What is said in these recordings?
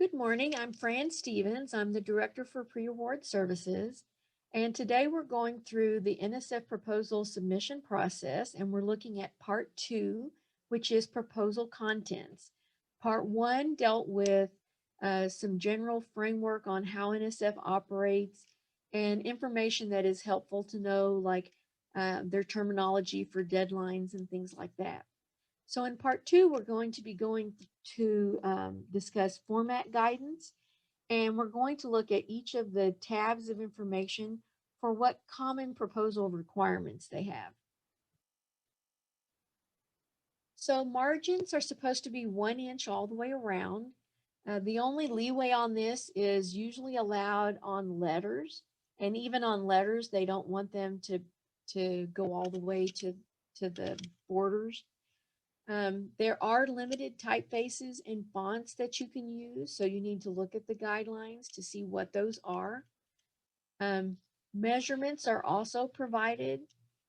Good morning, I'm Fran Stephens. I'm the Director for Pre-Award Services. And today we're going through the NSF proposal submission process, and we're looking at part 2, which is proposal contents. Part 1 dealt with some general framework on how NSF operates and information that is helpful to know, like their terminology for deadlines and things like that. So in part 2, we're going to be going to discuss format guidance, and we're going to look at each of the tabs of information for what common proposal requirements they have. So margins are supposed to be 1 inch all the way around. The only leeway on this is usually allowed on letters, and even on letters, they don't want them to go all the way to the borders. There are limited typefaces and fonts that you can use, so you need to look at the guidelines to see what those are. Measurements are also provided.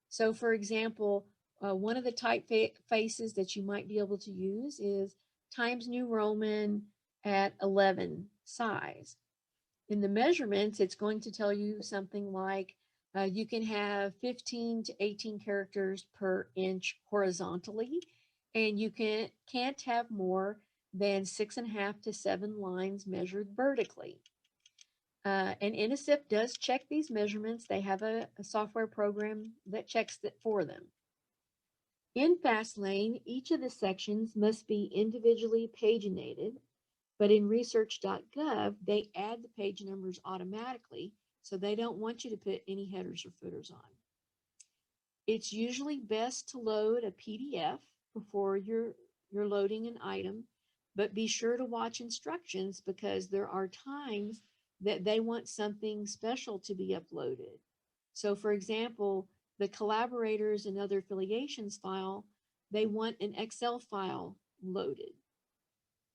So for example, one of the typefaces that you might be able to use is Times New Roman at 11 size. In the measurements, it's going to tell you something like you can have 15 to 18 characters per inch horizontally, and you can't have more than 6.5 to 7 lines measured vertically. And NSF does check these measurements. They have a software program that checks it for them. In FastLane, each of the sections must be individually paginated, but in Research.gov, they add the page numbers automatically, so they don't want you to put any headers or footers on. It's usually best to load a PDF before you're loading an item, but be sure to watch instructions because there are times that they want something special to be uploaded. So for example, the collaborators and other affiliations file, they want an Excel file loaded.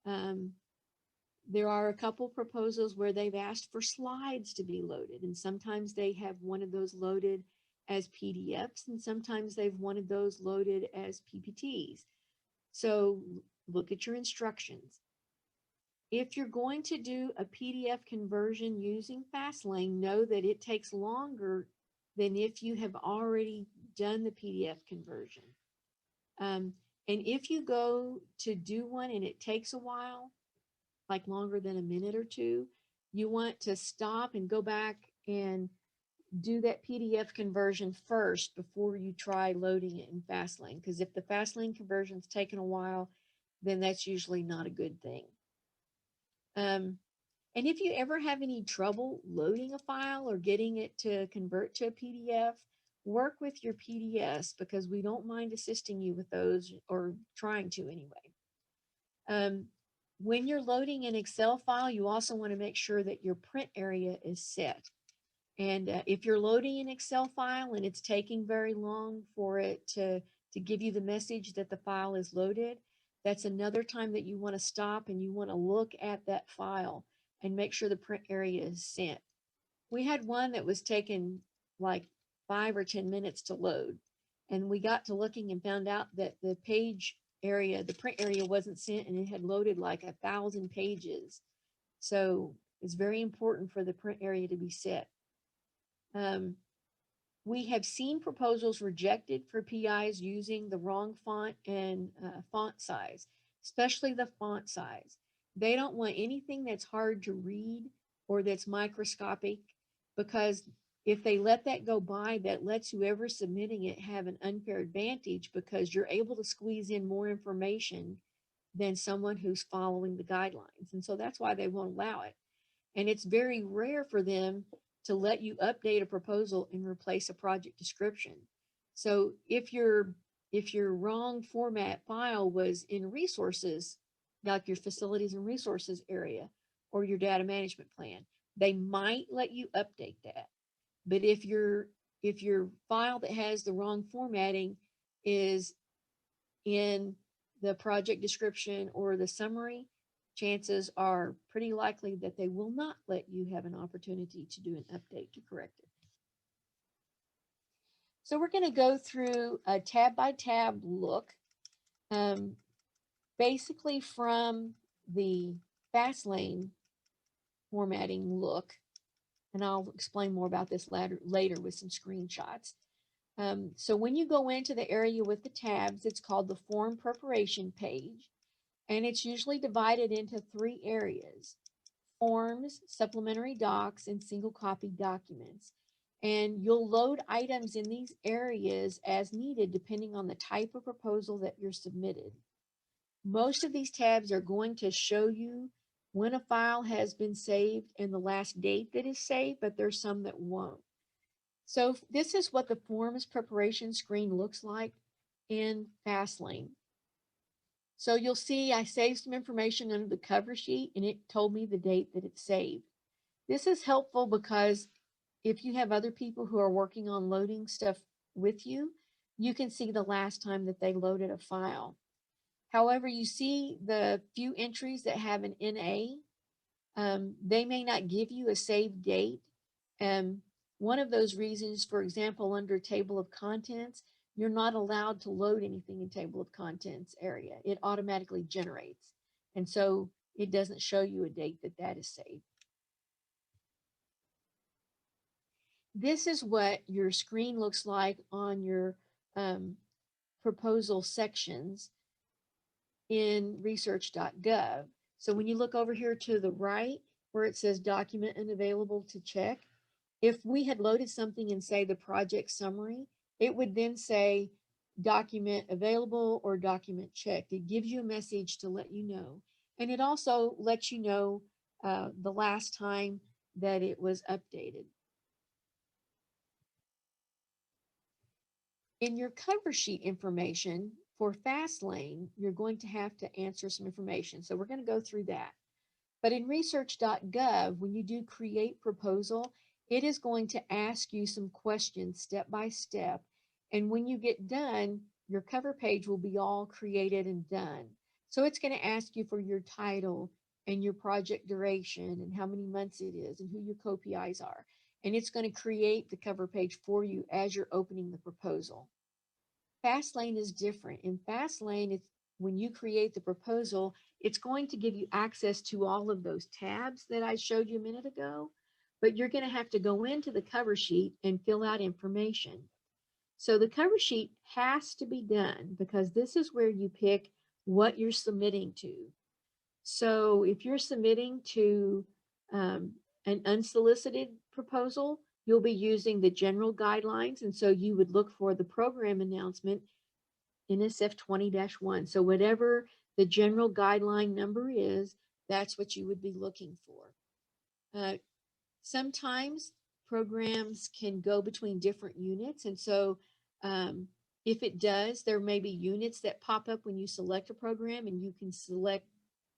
There are a couple proposals where they've asked for slides to be loaded, and sometimes they have wanted those loaded as PDFs, and sometimes they've wanted those loaded as PPTs. So look at your instructions. If you're going to do a PDF conversion using FastLane, know that it takes longer than if you have already done the PDF conversion. And if you go to do one and it takes a while, like longer than a minute or two, you want to stop and go back and do that PDF conversion first before you try loading it in FastLane, because if the FastLane conversion's taken a while, then that's usually not a good thing. And if you ever have any trouble loading a file or getting it to convert to a PDF, work with your PDS because we don't mind assisting you with those, or trying to anyway. When you're loading an Excel file, you also want to make sure that your print area is set. And if you're loading an Excel file and it's taking very long for it to give you the message that the file is loaded, that's another time that you want to stop and you want to look at that file and make sure the print area is sent. We had one that was taking like 5 or 10 minutes to load, and we got to looking and found out that the page area, the print area wasn't sent, and it had loaded like 1,000 pages. So it's very important for the print area to be set. We have seen proposals rejected for PIs using the wrong font and font size, especially the font size. They don't want anything that's hard to read or that's microscopic, because if they let that go by, that lets whoever's submitting it have an unfair advantage, because you're able to squeeze in more information than someone who's following the guidelines. And so that's why they won't allow it. And it's very rare for them to let you update a proposal and replace a project description. So if your wrong format file was in resources, like your facilities and resources area or your data management plan, they might let you update that. But if your file that has the wrong formatting is in the project description or the summary, chances are pretty likely that they will not let you have an opportunity to do an update to correct it. So we're going to go through a tab by tab look, basically from the FastLane formatting look, and I'll explain more about this later with some screenshots. So when you go into the area with the tabs, it's called the form preparation page, and it's usually divided into 3 areas: forms, supplementary docs, and single copy documents. And you'll load items in these areas as needed depending on the type of proposal that you're submitted. Most of these tabs are going to show you when a file has been saved and the last date that is saved, but there's some that won't. So this is what the forms preparation screen looks like in FastLane. So you'll see I saved some information under the cover sheet and it told me the date that it's saved. This is helpful because if you have other people who are working on loading stuff with you, you can see the last time that they loaded a file. However, you see the few entries that have an NA, they may not give you a save date. One of those reasons, for example, under table of contents, you're not allowed to load anything in table of contents area. It automatically generates. And so it doesn't show you a date that that is saved. This is what your screen looks like on your proposal sections in Research.gov. So when you look over here to the right where it says document unavailable to check, if we had loaded something in, say, the project summary, it would then say document available or document checked. It gives you a message to let you know. And it also lets you know the last time that it was updated. In your cover sheet information for FastLane, you're going to have to answer some information. So we're going to go through that. But in Research.gov, when you do create proposal, it is going to ask you some questions step by step. And when you get done, your cover page will be all created and done. So it's going to ask you for your title and your project duration and how many months it is and who your co-PIs are. And it's going to create the cover page for you as you're opening the proposal. FastLane is different. In FastLane, it's when you create the proposal, it's going to give you access to all of those tabs that I showed you a minute ago, but you're going to have to go into the cover sheet and fill out information. So the cover sheet has to be done because this is where you pick what you're submitting to. So if you're submitting to an unsolicited proposal, you'll be using the general guidelines. And so you would look for the program announcement NSF 20-1. So whatever the general guideline number is, that's what you would be looking for. Sometimes programs can go between different units. And so if it does, there may be units that pop up when you select a program, and you can select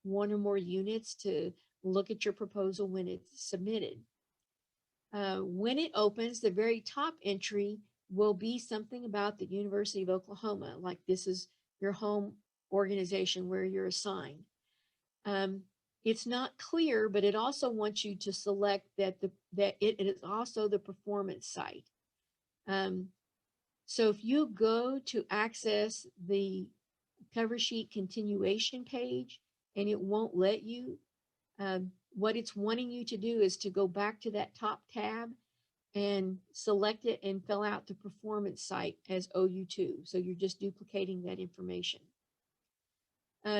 one or more units to look at your proposal when it's submitted. When it opens, the very top entry will be something about the University of Oklahoma, like this is your home organization where you're assigned. It's not clear, but it also wants you to select that it is also the performance site. So if you go to access the cover sheet continuation page and it won't let you, what it's wanting you to do is to go back to that top tab and select it and fill out the performance site as OU2. So you're just duplicating that information.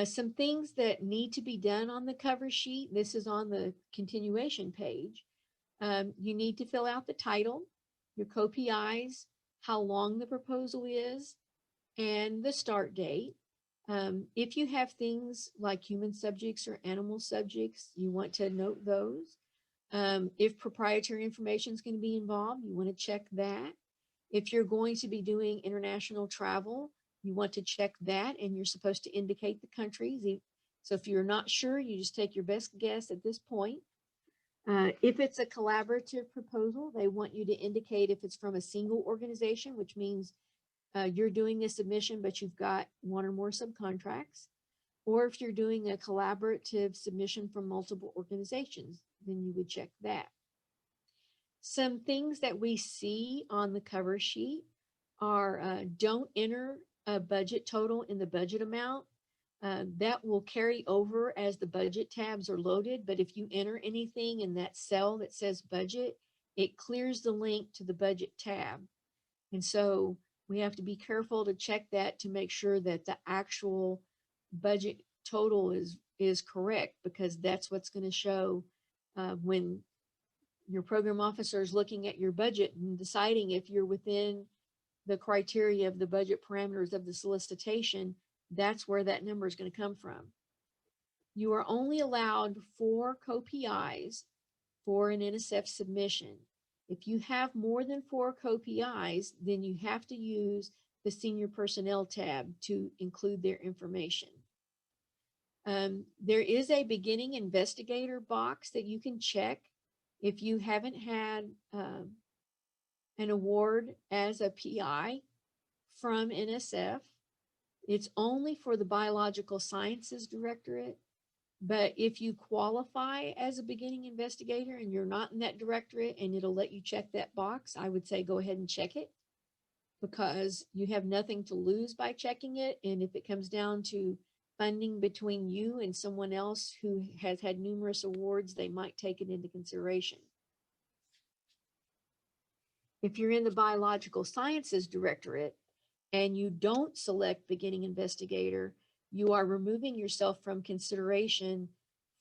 Some things that need to be done on the cover sheet, this is on the continuation page. You need to fill out the title, your co-PIs, how long the proposal is, and the start date. If you have things like human subjects or animal subjects, you want to note those. If proprietary information is going to be involved, you want to check that. If you're going to be doing international travel, you want to check that, and you're supposed to indicate the countries. So if you're not sure, you just take your best guess at this point. If it's a collaborative proposal, they want you to indicate if it's from a single organization, which means you're doing a submission, but you've got one or more subcontracts. Or if you're doing a collaborative submission from multiple organizations, then you would check that. Some things that we see on the cover sheet are don't enter a budget total in the budget amount. That will carry over as the budget tabs are loaded, but if you enter anything in that cell that says budget, it clears the link to the budget tab. And so we have to be careful to check that to make sure that the actual budget total is correct, because that's what's going to show when your program officer is looking at your budget and deciding if you're within the criteria of the budget parameters of the solicitation. That's where that number is going to come from. You are only allowed 4 co-PIs for an NSF submission. If you have more than 4 co-PIs, then you have to use the senior personnel tab to include their information. There is a beginning investigator box that you can check if you haven't had an award as a PI from NSF. It's only for the Biological Sciences Directorate, but if you qualify as a beginning investigator and you're not in that directorate and it'll let you check that box, I would say go ahead and check it, because you have nothing to lose by checking it. And if it comes down to funding between you and someone else who has had numerous awards, they might take it into consideration. If you're in the Biological Sciences Directorate and you don't select beginning investigator, you are removing yourself from consideration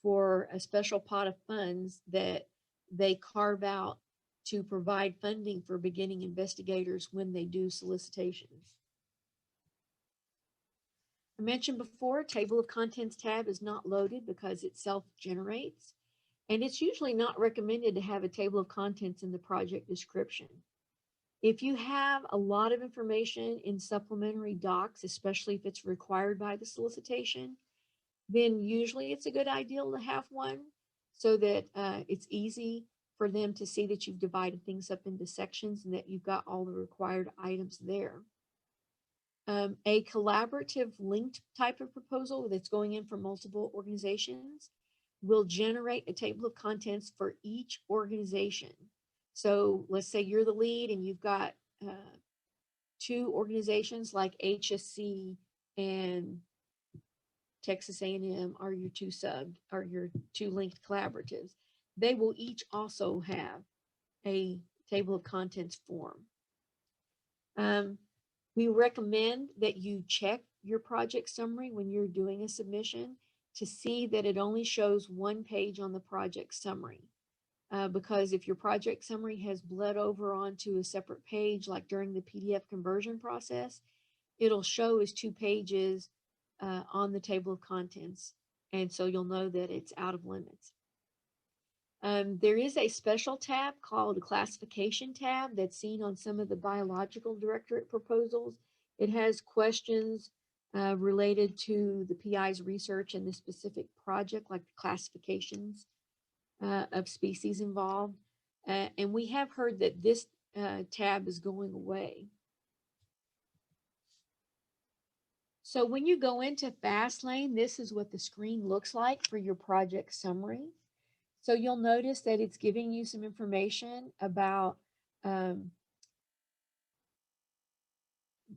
for a special pot of funds that they carve out to provide funding for beginning investigators when they do solicitations. I mentioned before, table of contents tab is not loaded because it self-generates, and it's usually not recommended to have a table of contents in the project description. If you have a lot of information in supplementary docs, especially if it's required by the solicitation, then usually it's a good idea to have one so that it's easy for them to see that you've divided things up into sections and that you've got all the required items there. A collaborative linked type of proposal that's going in from multiple organizations will generate a table of contents for each organization. So let's say you're the lead and you've got 2 organizations like HSC and Texas A&M are your 2 linked collaboratives. They will each also have a table of contents form. We recommend that you check your project summary when you're doing a submission to see that it only shows 1 page on the project summary. Because if your project summary has bled over onto a separate page, like during the PDF conversion process, it'll show as 2 pages on the table of contents. And so you'll know that it's out of limits. There is a special tab called a classification tab that's seen on some of the biological directorate proposals. It has questions related to the PI's research and the specific project, like the classifications of species involved. And we have heard that this tab is going away. So when you go into FastLane, this is what the screen looks like for your project summary. So you'll notice that it's giving you some information about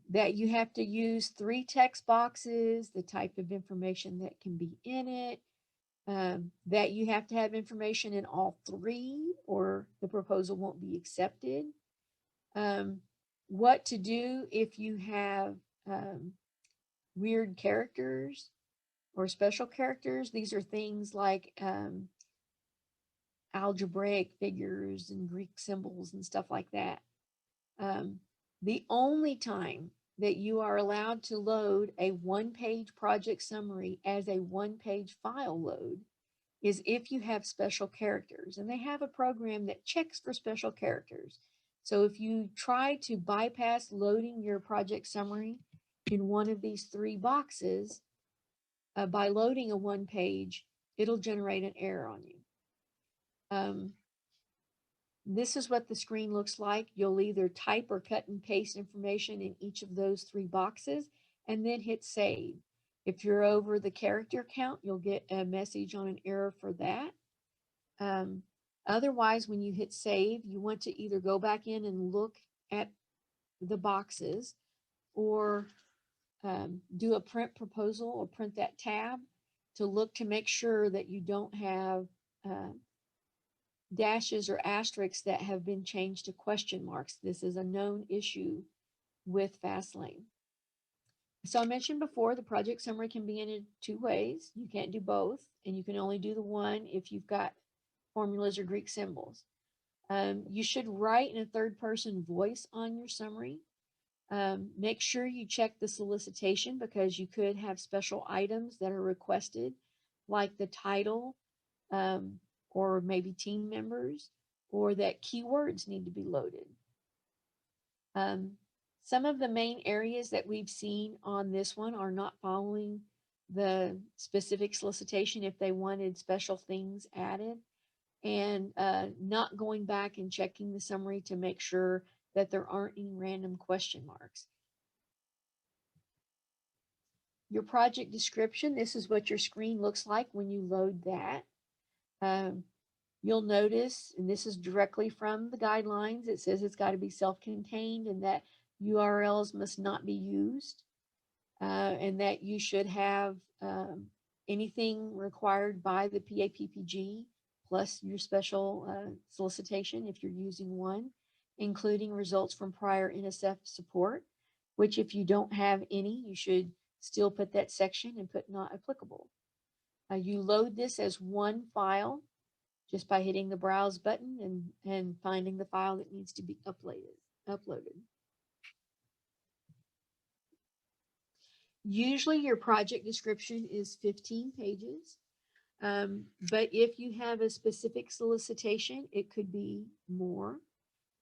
that you have to use 3 text boxes, the type of information that can be in it, that you have to have information in all 3 or the proposal won't be accepted, what to do if you have weird characters or special characters. These are things like algebraic figures and Greek symbols and stuff like that. The only time that you are allowed to load a 1-page project summary as a 1-page file load is if you have special characters, and they have a program that checks for special characters. So if you try to bypass loading your project summary in one of these 3 boxes by loading a 1-page, it'll generate an error on you. This is what the screen looks like. You'll either type or cut and paste information in each of those 3 boxes and then hit save. If you're over the character count, you'll get a message on an error for that. Otherwise, when you hit save, you want to either go back in and look at the boxes, or do a print proposal or print that tab to look to make sure that you don't have dashes or asterisks that have been changed to question marks. This is a known issue with FastLane. So I mentioned before, the project summary can be in two ways. You can't do both, and you can only do the one if you've got formulas or Greek symbols. You should write in a third person voice on your summary. Make sure you check the solicitation because you could have special items that are requested, like the title, or maybe team members, or that keywords need to be loaded. Some of the main areas that we've seen on this one are not following the specific solicitation if they wanted special things added, and not going back and checking the summary to make sure that there aren't any random question marks. Your project description, this is what your screen looks like when you load that. You'll notice, and this is directly from the guidelines, it says it's got to be self-contained and that URLs must not be used, and that you should have anything required by the PAPPG plus your special solicitation if you're using one, including results from prior NSF support, which if you don't have any, you should still put that section and put not applicable. You load this as one file just by hitting the browse button and finding the file that needs to be uploaded. Usually your project description is 15 pages, but if you have a specific solicitation, it could be more.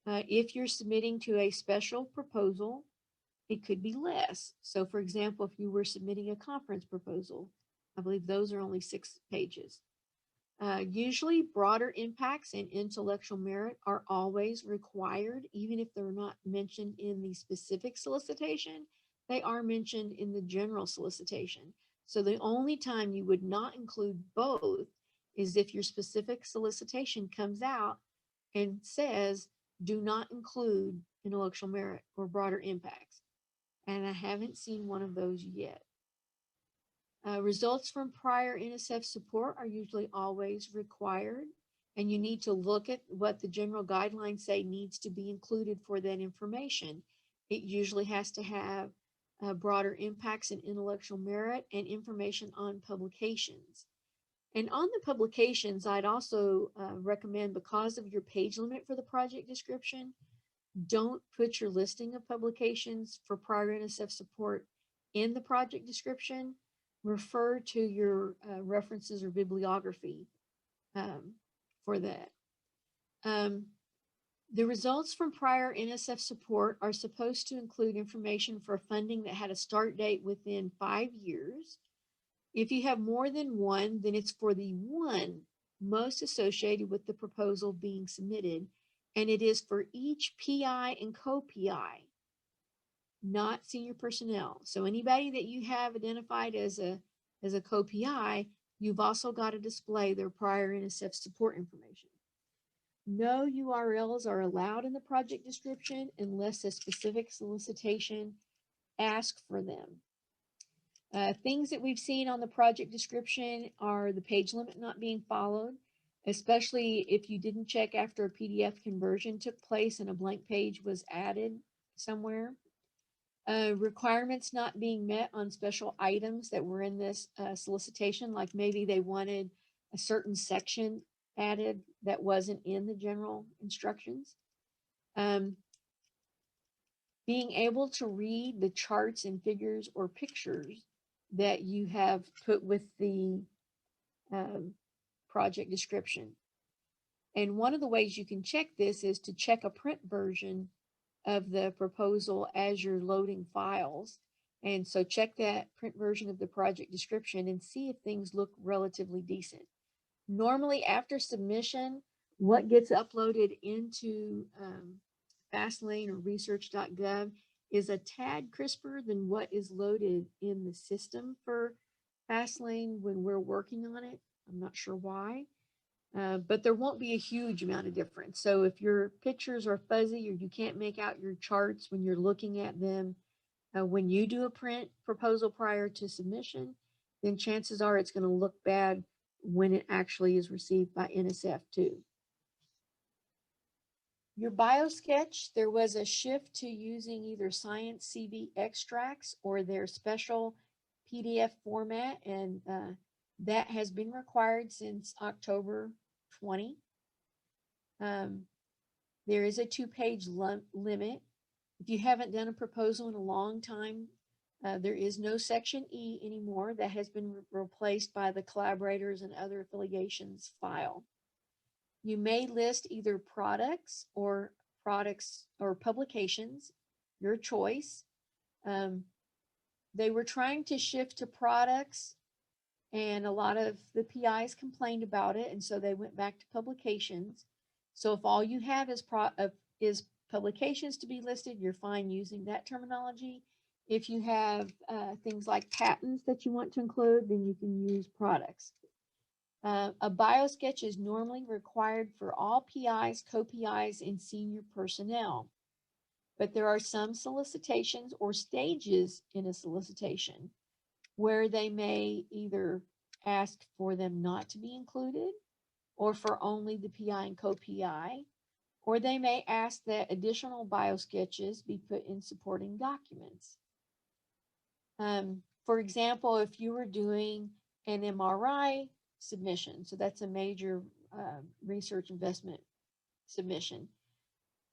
If you're submitting to a special proposal, it could be less. So for example, if you were submitting a conference proposal, I believe those are only 6 pages. Usually broader impacts and intellectual merit are always required, even if they're not mentioned in the specific solicitation, they are mentioned in the general solicitation. So the only time you would not include both is if your specific solicitation comes out and says, do not include intellectual merit or broader impacts. And I haven't seen one of those yet. Results from prior NSF support are usually always required, and you need to look at what the general guidelines say needs to be included for that information. It usually has to have broader impacts and intellectual merit and information on publications. And on the publications, I'd also recommend, because of your page limit for the project description, don't put your listing of publications for prior NSF support in the project description. Refer to your references or bibliography for that. The results from prior NSF support are supposed to include information for funding that had a start date within 5 years. If you have more than one, then it's for the one most associated with the proposal being submitted, and it is for each PI and co-PI, not senior personnel. So anybody that you have identified as a co-PI, you've also got to display their prior NSF support information. No URLs are allowed in the project description unless a specific solicitation asks for them. Things that we've seen on the project description are the page limit not being followed, especially if you didn't check after a PDF conversion took place and a blank page was added somewhere. Requirements not being met on special items that were in this solicitation, like maybe they wanted a certain section added that wasn't in the general instructions. Being able to read the charts and figures or pictures that you have put with the project description. And one of the ways you can check this is to check a print version of the proposal as you're loading files. And so check that print version of the project description and see if things look relatively decent. Normally after submission, what gets uploaded into FastLane or Research.gov is a tad crisper than what is loaded in the system for FastLane when we're working on it. I'm not sure why. But there won't be a huge amount of difference. So if your pictures are fuzzy or you can't make out your charts when you're looking at them, When you do a print proposal prior to submission, then chances are it's going to look bad when it actually is received by NSF too. Your biosketch, there was a shift to using either Science CV extracts or their special PDF format, and that has been required since October 20. There is a 2-page limit. If you haven't done a proposal in a long time, there is no Section E anymore. That has been replaced by the collaborators and other affiliations file. You may list either products or publications, your choice. They were trying to shift to products, and a lot of the PIs complained about it, and so they went back to publications. So if all you have is publications to be listed, you're fine using that terminology. If you have things like patents that you want to include, then you can use products. A biosketch is normally required for all PIs, co-PIs, and senior personnel. But there are some solicitations or stages in a solicitation where they may either ask for them not to be included, or for only the PI and co-PI, or they may ask that additional biosketches be put in supporting documents. For example, if you were doing an MRI submission, so that's a major research investment submission,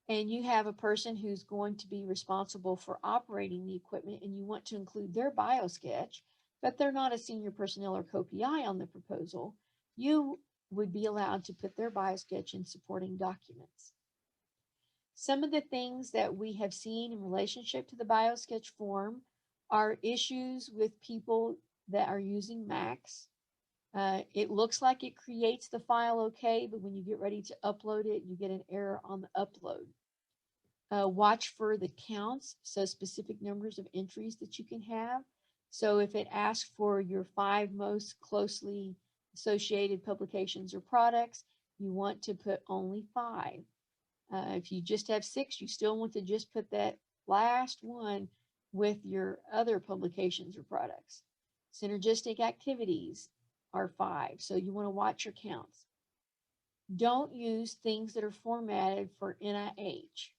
and you have a person who's going to be responsible for operating the equipment, and you want to include their biosketch, but they're not a senior personnel or co-PI on the proposal, you would be allowed to put their biosketch in supporting documents. Some of the things that we have seen in relationship to the biosketch form are issues with people that are using Macs. It looks like it creates the file okay, but when you get ready to upload it, you get an error on the upload. Watch for the counts, so specific numbers of entries that you can have. So if it asks for your 5 most closely associated publications or products, you want to put only 5. If you just have 6, you still want to just put that last one with your other publications or products. Synergistic activities are 5, so you want to watch your counts. Don't use things that are formatted for NIH.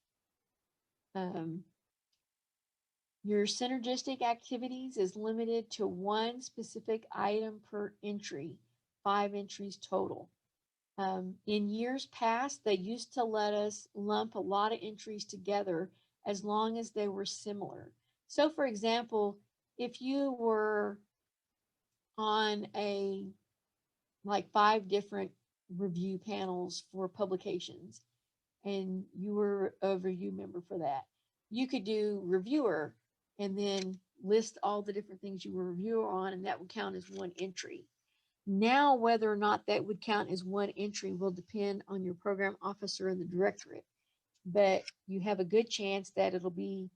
Your synergistic activities is limited to 1 specific item per entry, 5 entries total. In years past, they used to let us lump a lot of entries together as long as they were similar. So for example, if you were on like 5 different review panels for publications, and you were a review member for that, you could do reviewer and then list all the different things you were a reviewer on, and that would count as 1 entry. Now, whether or not that would count as 1 entry will depend on your program officer and the directorate, but you have a good chance that it'll be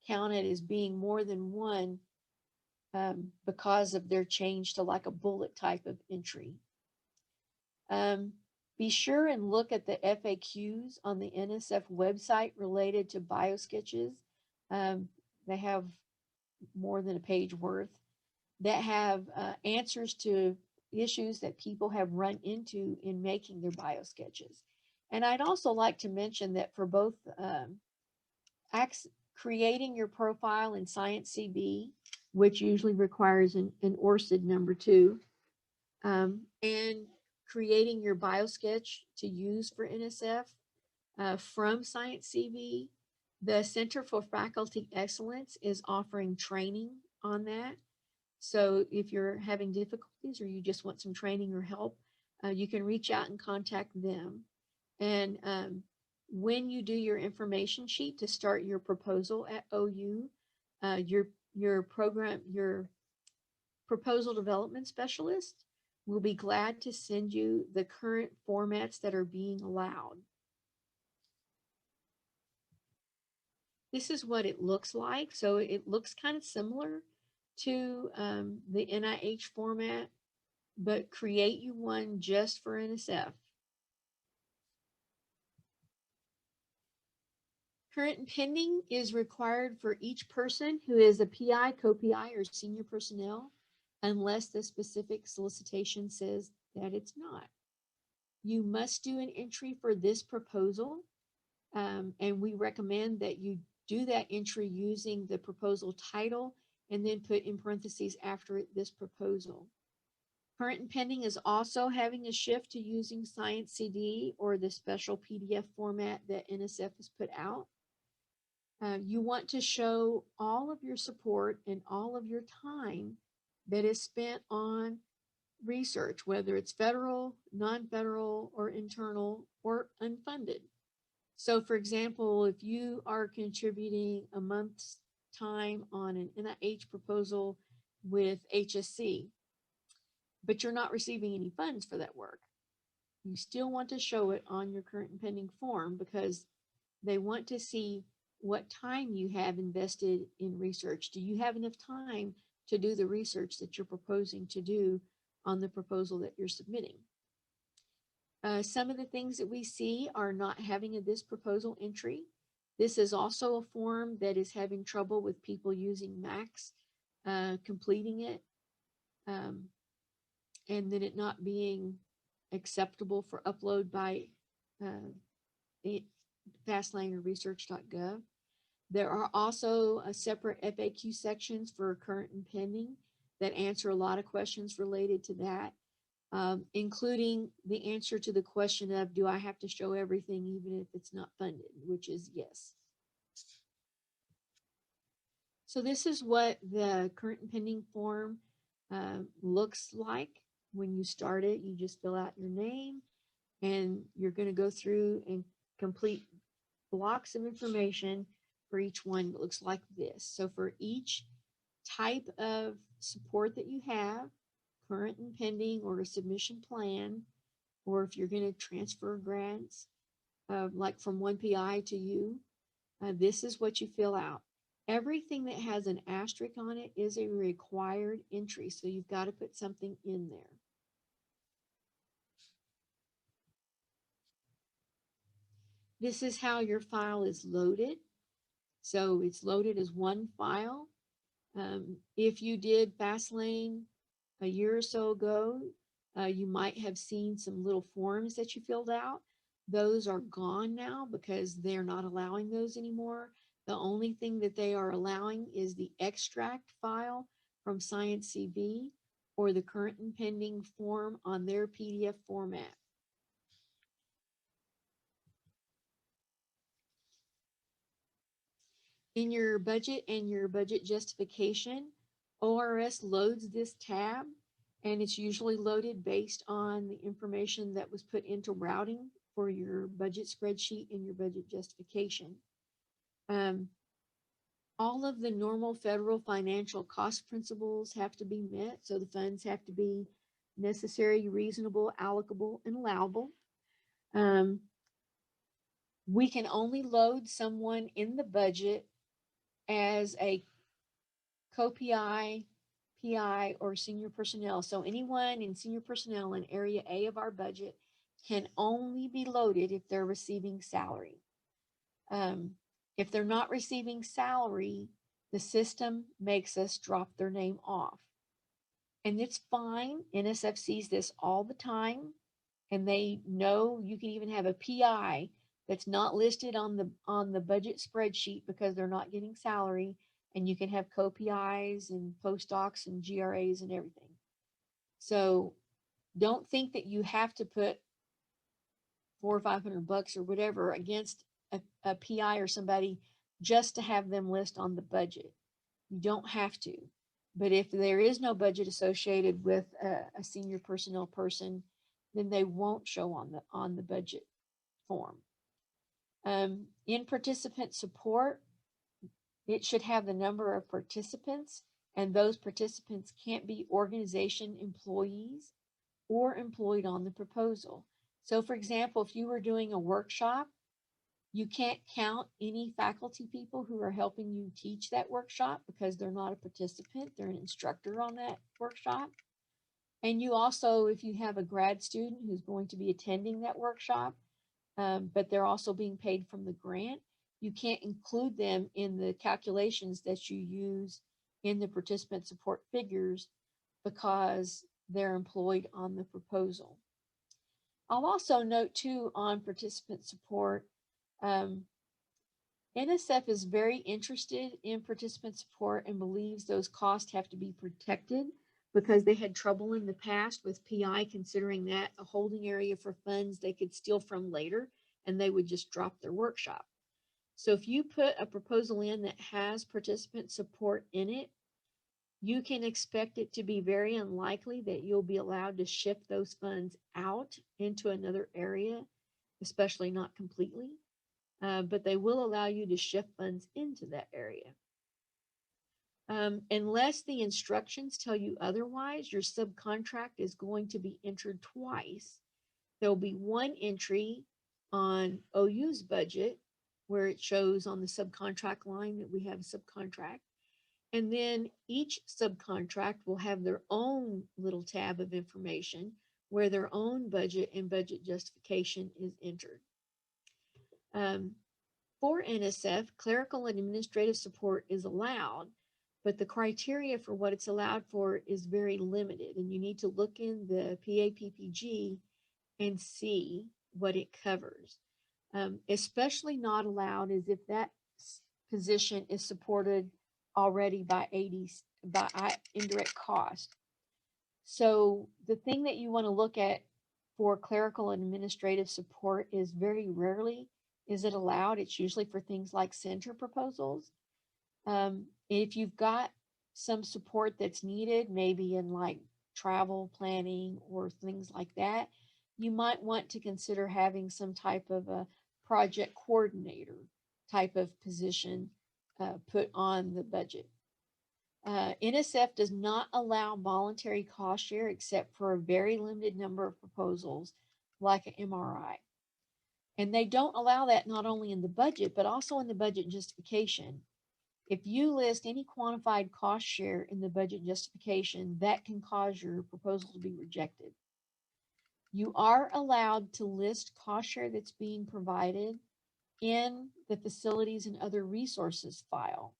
counted as being more than 1 because of their change to like a bullet type of entry. Be sure and look at the FAQs on the NSF website related to biosketches. They have more than a page worth that have answers to issues that people have run into in making their biosketches. And I'd also like to mention that for both creating your profile in Science CV, which usually requires an ORCID number 2, and creating your biosketch to use for NSF from Science CV, the Center for Faculty Excellence is offering training on that. So if you're having difficulties or you just want some training or help, you can reach out and contact them. And when you do your information sheet to start your proposal at OU, your proposal development specialist will be glad to send you the current formats that are being allowed. This is what it looks like. So it looks kind of similar to the NIH format, but create you one just for NSF. Current and pending is required for each person who is a PI, co-PI, or senior personnel, unless the specific solicitation says that it's not. You must do an entry for this proposal, and we recommend that you do that entry using the proposal title and then put in parentheses after it this proposal. Current and pending is also having a shift to using Science CD or the special PDF format that NSF has put out. You want to show all of your support and all of your time that is spent on research, whether it's federal, non-federal, or internal, or unfunded. So for example, if you are contributing a month's time on an NIH proposal with HSC, but you're not receiving any funds for that work, you still want to show it on your current and pending form because they want to see what time you have invested in research. Do you have enough time to do the research that you're proposing to do on the proposal that you're submitting? Some of the things that we see are not having this proposal entry. This is also a form that is having trouble with people using Macs, completing it, and then it not being acceptable for upload by FastLane or Research.gov. There are also separate FAQ sections for current and pending that answer a lot of questions related to that, including the answer to the question of, do I have to show everything even if it's not funded, which is yes. So this is what the current and pending form looks like. When you start it, you just fill out your name and you're going to go through and complete blocks of information for each one that looks like this. So for each type of support that you have, current and pending or a submission plan, or if you're going to transfer grants, like from one PI to you, this is what you fill out. Everything that has an asterisk on it is a required entry, so you've got to put something in there. This is how your file is loaded. So it's loaded as one file. If you did FastLane a year or so ago, you might have seen some little forms that you filled out. Those are gone now because they're not allowing those anymore. The only thing that they are allowing is the extract file from Science CV or the current and pending form on their PDF format. In your budget and your budget justification, ORS loads this tab, and it's usually loaded based on the information that was put into routing for your budget spreadsheet and your budget justification. All of the normal federal financial cost principles have to be met, so the funds have to be necessary, reasonable, allocable, and allowable. We can only load someone in the budget as a co-PI, PI, or senior personnel. So anyone in senior personnel in area A of our budget can only be loaded if they're receiving salary. If they're not receiving salary, the system makes us drop their name off. And it's fine. NSF sees this all the time, and they know you can even have a PI that's not listed on the budget spreadsheet because they're not getting salary, and you can have co-PIs and postdocs and GRAs and everything. So don't think that you have to put $400 or $500 or whatever against a PI or somebody just to have them list on the budget. You don't have to. But if there is no budget associated with a senior personnel person, then they won't show on the budget form. In participant support, it should have the number of participants, and those participants can't be organization employees or employed on the proposal. So for example, if you were doing a workshop, you can't count any faculty people who are helping you teach that workshop because they're not a participant, they're an instructor on that workshop. And you also, if you have a grad student who's going to be attending that workshop, but they're also being paid from the grant, you can't include them in the calculations that you use in the participant support figures because they're employed on the proposal. I'll also note too on participant support, NSF is very interested in participant support and believes those costs have to be protected because they had trouble in the past with PI considering that a holding area for funds they could steal from later and they would just drop their workshop. So if you put a proposal in that has participant support in it, you can expect it to be very unlikely that you'll be allowed to shift those funds out into another area, especially not completely, but they will allow you to shift funds into that area. Unless the instructions tell you otherwise, your subcontract is going to be entered twice. There'll be one entry on OU's budget where it shows on the subcontract line that we have a subcontract. And then each subcontract will have their own little tab of information where their own budget and budget justification is entered. For NSF, clerical and administrative support is allowed, but the criteria for what it's allowed for is very limited, and you need to look in the PAPPG and see what it covers. Especially not allowed is if that position is supported already by indirect cost. So the thing that you want to look at for clerical and administrative support is very rarely is it allowed. It's usually for things like center proposals. If you've got some support that's needed, maybe in like travel planning or things like that, you might want to consider having some type of a project coordinator type of position put on the budget. NSF does not allow voluntary cost share except for a very limited number of proposals like an MRI. And they don't allow that not only in the budget, but also in the budget justification. If you list any quantified cost share in the budget justification, that can cause your proposal to be rejected. You are allowed to list cost share that's being provided in the facilities and other resources file.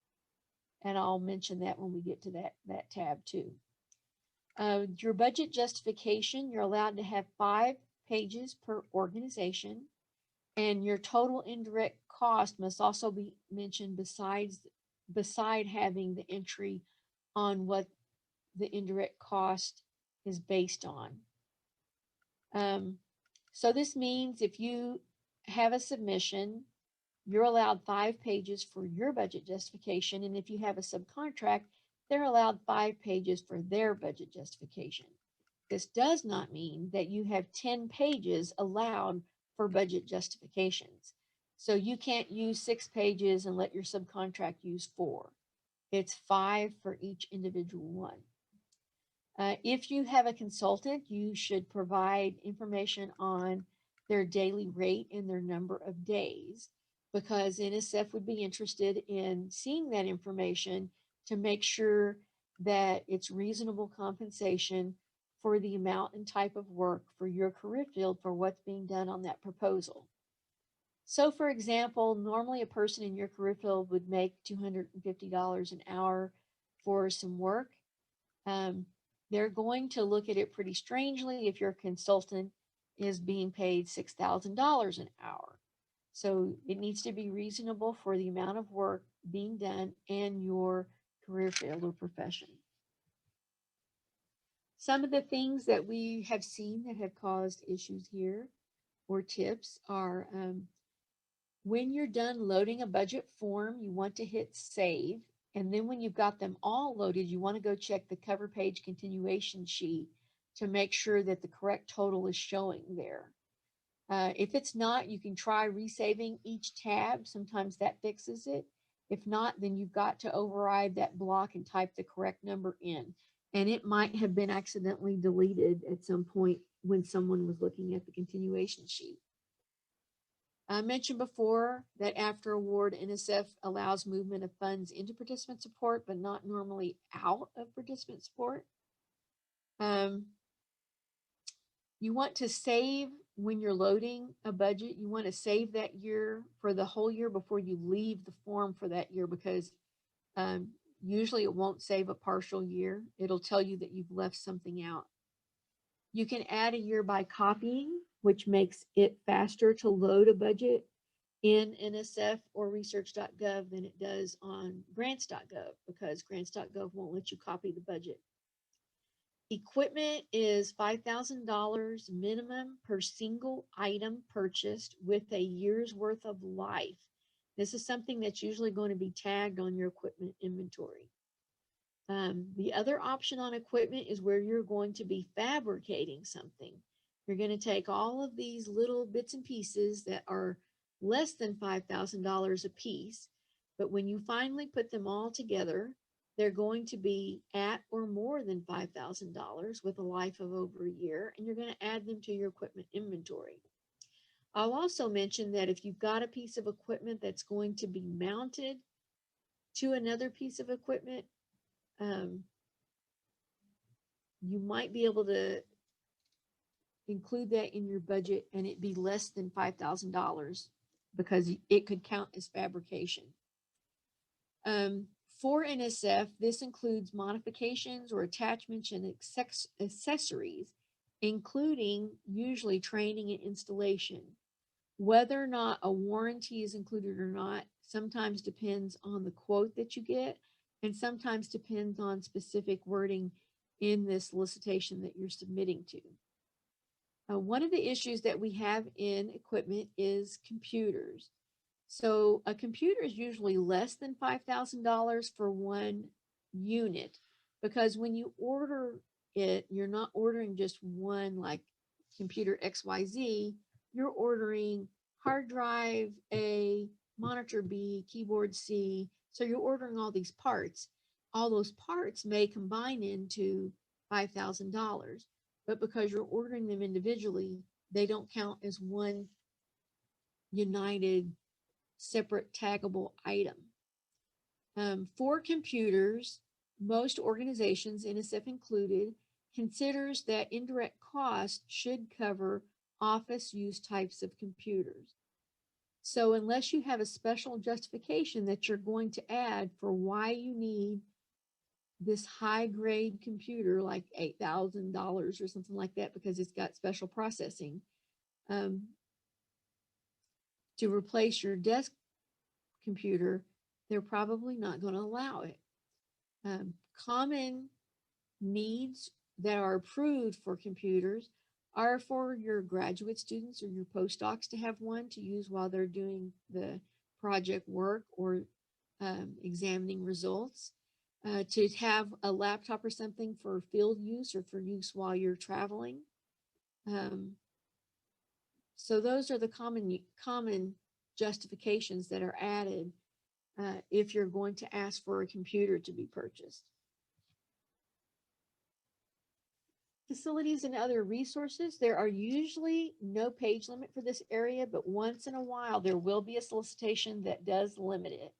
And I'll mention that when we get to that tab too. Your budget justification, you're allowed to have 5 pages per organization, and your total indirect cost must also be mentioned beside having the entry on what the indirect cost is based on. So this means if you have a submission, you're allowed 5 pages for your budget justification, and if you have a subcontract, they're allowed 5 pages for their budget justification. This does not mean that you have 10 pages allowed for budget justifications. So you can't use 6 pages and let your subcontract use 4. It's 5 for each individual one. If you have a consultant, you should provide information on their daily rate and their number of days, because NSF would be interested in seeing that information to make sure that it's reasonable compensation for the amount and type of work for your career field for what's being done on that proposal. So for example, normally a person in your career field would make $250 an hour for some work. They're going to look at it pretty strangely if your consultant is being paid $6,000 an hour. So it needs to be reasonable for the amount of work being done and your career field or profession. Some of the things that we have seen that have caused issues here or tips are when you're done loading a budget form, you want to hit save. And then when you've got them all loaded, you want to go check the cover page continuation sheet to make sure that the correct total is showing there. If it's not, you can try resaving each tab. Sometimes that fixes it. If not, then you've got to override that block and type the correct number in. And it might have been accidentally deleted at some point when someone was looking at the continuation sheet. I mentioned before that after award, NSF allows movement of funds into participant support, but not normally out of participant support. You want to save when you're loading a budget, you want to save that year for the whole year before you leave the form for that year, because um, usually it won't save a partial year. It'll tell you that you've left something out. You can add a year by copying, which makes it faster to load a budget in NSF or Research.gov than it does on Grants.gov, because Grants.gov won't let you copy the budget. Equipment is $5,000 minimum per single item purchased with a year's worth of life. This is something that's usually going to be tagged on your equipment inventory. The other option on equipment is where you're going to be fabricating something. You're going to take all of these little bits and pieces that are less than $5,000 a piece, but when you finally put them all together, they're going to be at or more than $5,000 with a life of over a year, and you're going to add them to your equipment inventory. I'll also mention that if you've got a piece of equipment that's going to be mounted to another piece of equipment, you might be able to include that in your budget and it be less than $5,000 because it could count as fabrication. For NSF, this includes modifications or attachments and accessories, including usually training and installation. Whether or not a warranty is included or not sometimes depends on the quote that you get, and sometimes depends on specific wording in this solicitation that you're submitting to. One of the issues that we have in equipment is computers. So a computer is usually less than $5,000 for one unit, because when you order it, you're not ordering just one like computer XYZ, you're ordering hard drive A, monitor B, keyboard C. So you're ordering all these parts. All those parts may combine into $5,000, but because you're ordering them individually, they don't count as one united separate taggable item. For computers, most organizations, NSF included, considers that indirect cost should cover office use types of computers. So unless you have a special justification that you're going to add for why you need this high grade computer, like $8,000 or something like that, because it's got special processing, to replace your desk computer, they're probably not going to allow it. Common needs that are approved for computers are for your graduate students or your postdocs to have one to use while they're doing the project work or examining results, to have a laptop or something for field use or for use while you're traveling. So those are the common justifications that are added if you're going to ask for a computer to be purchased. Facilities and other resources. There are usually no page limit for this area, but once in a while there will be a solicitation that does limit it.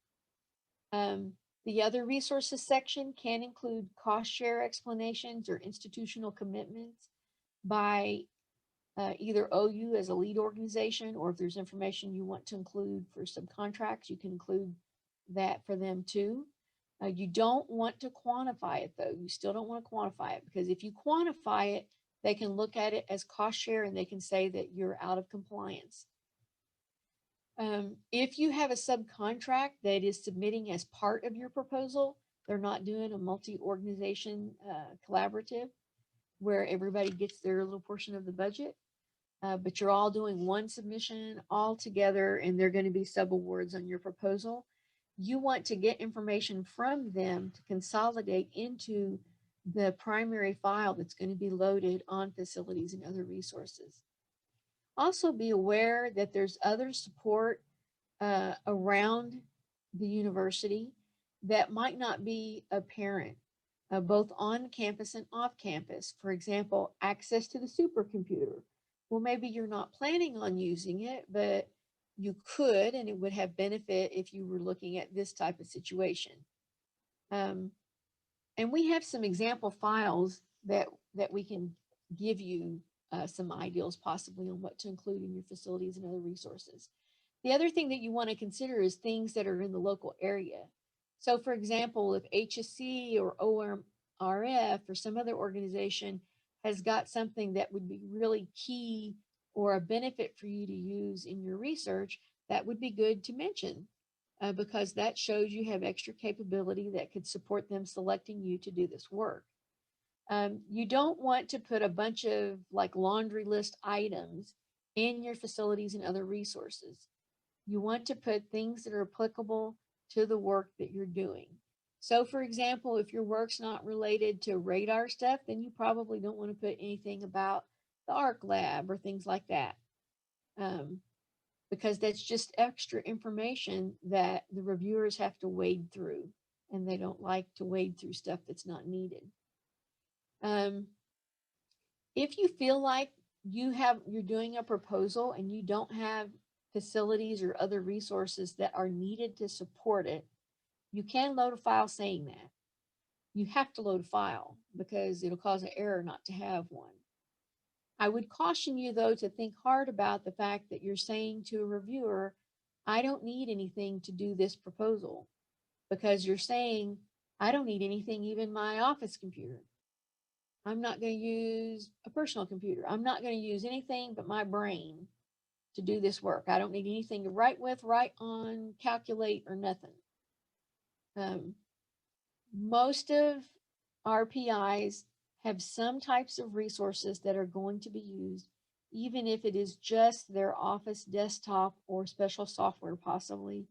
The other resources section can include cost share explanations or institutional commitments by either OU as a lead organization, or if there's information you want to include for subcontracts, you can include that for them too. You don't want to quantify it though. You still don't want to quantify it, because if you quantify it, they can look at it as cost share and they can say that you're out of compliance. If you have a subcontract that is submitting as part of your proposal, they're not doing a multi-organization collaborative where everybody gets their little portion of the budget, but you're all doing one submission all together and they're going to be subawards on your proposal. You want to get information from them to consolidate into the primary file that's going to be loaded on facilities and other resources. Also be aware that there's other support around the university that might not be apparent, both on campus and off campus. For example, access to the supercomputer. Well, maybe you're not planning on using it, but you could, and it would have benefit if you were looking at this type of situation. And we have some example files that we can give you some ideals possibly on what to include in your facilities and other resources. The other thing that you want to consider is things that are in the local area. So for example, if HSC or ORF or some other organization has got something that would be really key or a benefit for you to use in your research, that would be good to mention because that shows you have extra capability that could support them selecting you to do this work. You don't want to put a bunch of like laundry list items in your facilities and other resources. You want to put things that are applicable to the work that you're doing. So for example, if your work's not related to radar stuff, then you probably don't want to put anything about the ARC lab or things like that. Because that's just extra information that the reviewers have to wade through, and they don't like to wade through stuff that's not needed. If you feel like you're doing a proposal and you don't have facilities or other resources that are needed to support it, you can load a file saying that. You have to load a file because it'll cause an error not to have one. I would caution you though to think hard about the fact that you're saying to a reviewer, I don't need anything to do this proposal, because you're saying, I don't need anything, even my office computer. I'm not going to use a personal computer. I'm not going to use anything but my brain to do this work. I don't need anything to write with, write on, calculate, or nothing. Most of RPIs have some types of resources that are going to be used, even if it is just their office desktop or special software possibly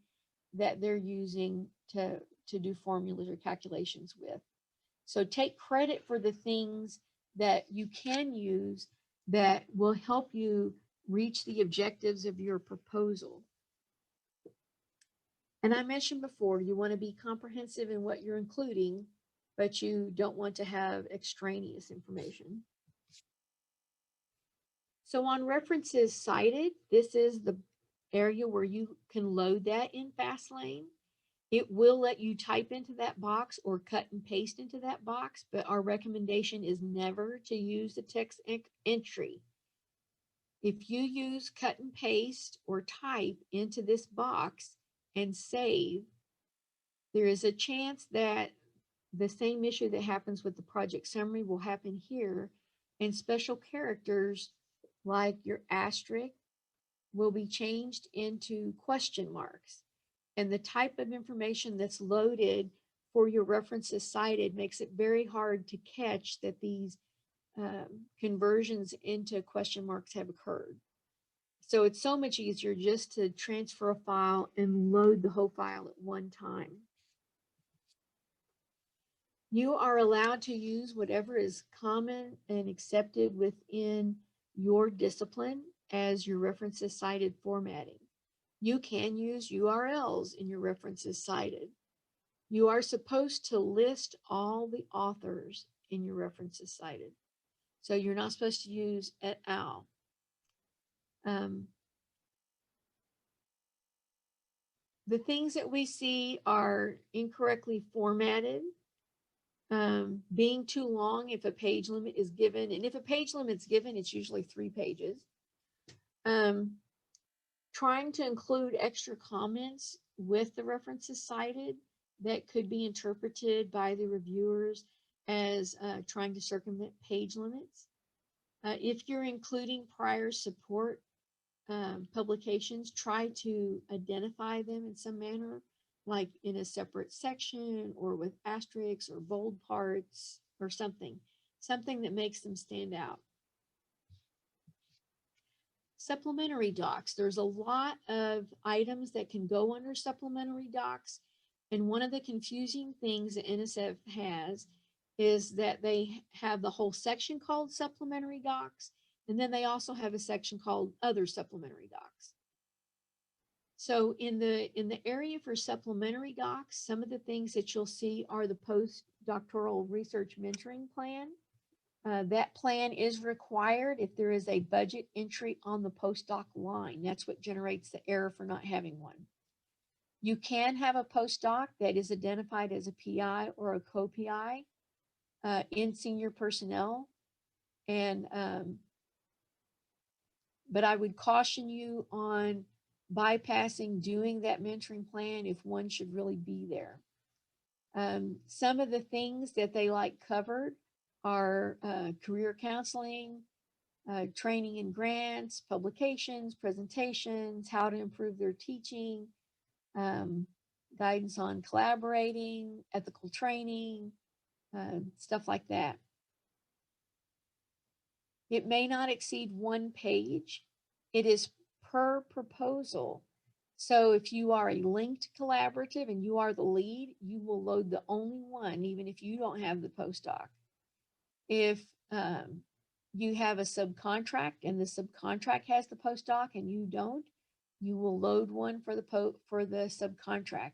that they're using to do formulas or calculations with. So take credit for the things that you can use that will help you reach the objectives of your proposal. And I mentioned before, you want to be comprehensive in what you're including, but you don't want to have extraneous information. So on references cited, this is the area where you can load that in FastLane. It will let you type into that box or cut and paste into that box, but our recommendation is never to use the text entry. If you use cut and paste or type into this box and save, there is a chance that the same issue that happens with the project summary will happen here, and special characters like your asterisk will be changed into question marks. And the type of information that's loaded for your references cited makes it very hard to catch that these conversions into question marks have occurred. So it's so much easier just to transfer a file and load the whole file at one time. You are allowed to use whatever is common and accepted within your discipline as your references cited formatting. You can use URLs in your references cited. You are supposed to list all the authors in your references cited. So you're not supposed to use et al. The things that we see are incorrectly formatted, being too long if a page limit is given. And if a page limit is given, it's usually 3 pages. Trying to include extra comments with the references cited that could be interpreted by the reviewers as trying to circumvent page limits. If you're including prior support publications, try to identify them in some manner, like in a separate section or with asterisks or bold parts or something that makes them stand out. Supplementary docs. There's a lot of items that can go under supplementary docs. And one of the confusing things that NSF has is that they have the whole section called supplementary docs. And then they also have a section called other supplementary docs. So in the area for supplementary docs, some of the things that you'll see are the postdoctoral research mentoring plan. That plan is required if there is a budget entry on the postdoc line. That's what generates the error for not having one. You can have a postdoc that is identified as a PI or a co-PI in senior personnel. And but I would caution you on bypassing doing that mentoring plan if one should really be there. Some of the things that they like covered are career counseling, training and grants, publications, presentations, how to improve their teaching, guidance on collaborating, ethical training, stuff like that. It may not exceed 1 page. It is per proposal. So if you are a linked collaborative and you are the lead, you will load the only one, even if you don't have the postdoc. If you have a subcontract and the subcontract has the postdoc and you don't, you will load one for the subcontract.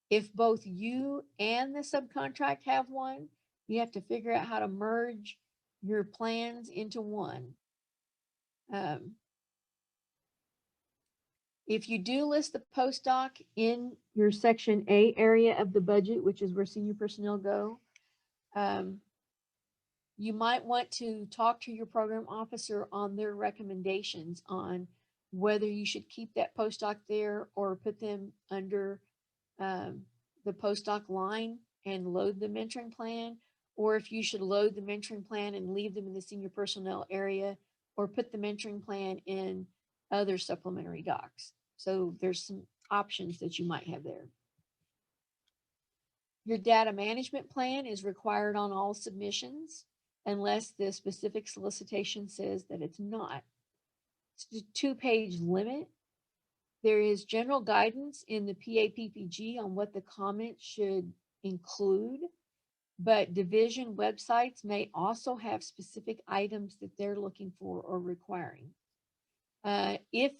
If both you and the subcontract have one, you have to figure out how to merge your plans into one. If you do list the postdoc in your section A area of the budget, which is where senior personnel go, you might want to talk to your program officer on their recommendations on whether you should keep that postdoc there or put them under the postdoc line and load the mentoring plan, or if you should load the mentoring plan and leave them in the senior personnel area, or put the mentoring plan in other supplementary docs. So there's some options that you might have there. Your data management plan is required on all submissions unless the specific solicitation says that it's not. It's a 2-page limit. There is general guidance in the PAPPG on what the comment should include, but division websites may also have specific items that they're looking for or requiring. If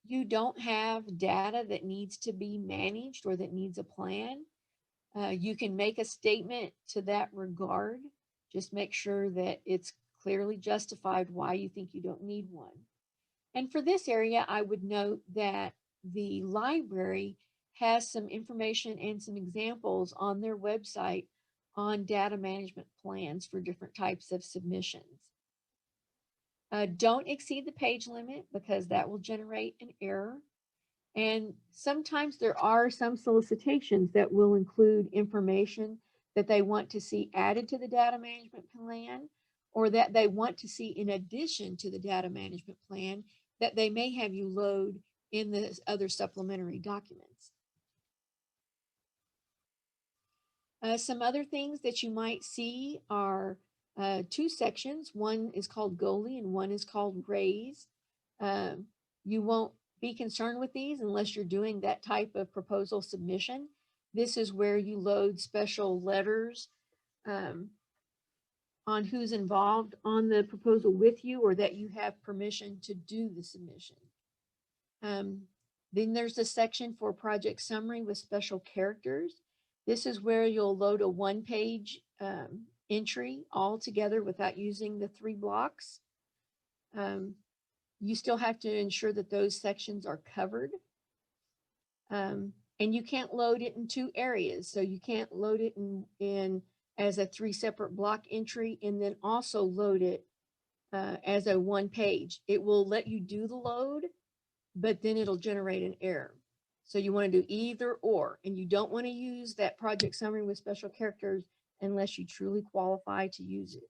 you don't have data that needs to be managed or that needs a plan, you can make a statement to that regard. Just make sure that it's clearly justified why you think you don't need one. And for this area, I would note that the library has some information and some examples on their website on data management plans for different types of submissions. Don't exceed the page limit because that will generate an error. And sometimes there are some solicitations that will include information that they want to see added to the data management plan, or that they want to see in addition to the data management plan that they may have you load in the other supplementary documents. Some other things that you might see are 2 sections. One is called goalie and one is called raise. You won't be concerned with these unless you're doing that type of proposal submission. This is where you load special letters on who's involved on the proposal with you, or that you have permission to do the submission. Then there's a section for project summary with special characters. This is where you'll load a 1-page entry all together without using the 3 blocks. You still have to ensure that those sections are covered. And you can't load it in 2 areas. So you can't load it in as a 3 separate block entry and then also load it as a 1-page. It will let you do the load, but then it'll generate an error. So you want to do either or, and you don't want to use that project summary with special characters unless you truly qualify to use it.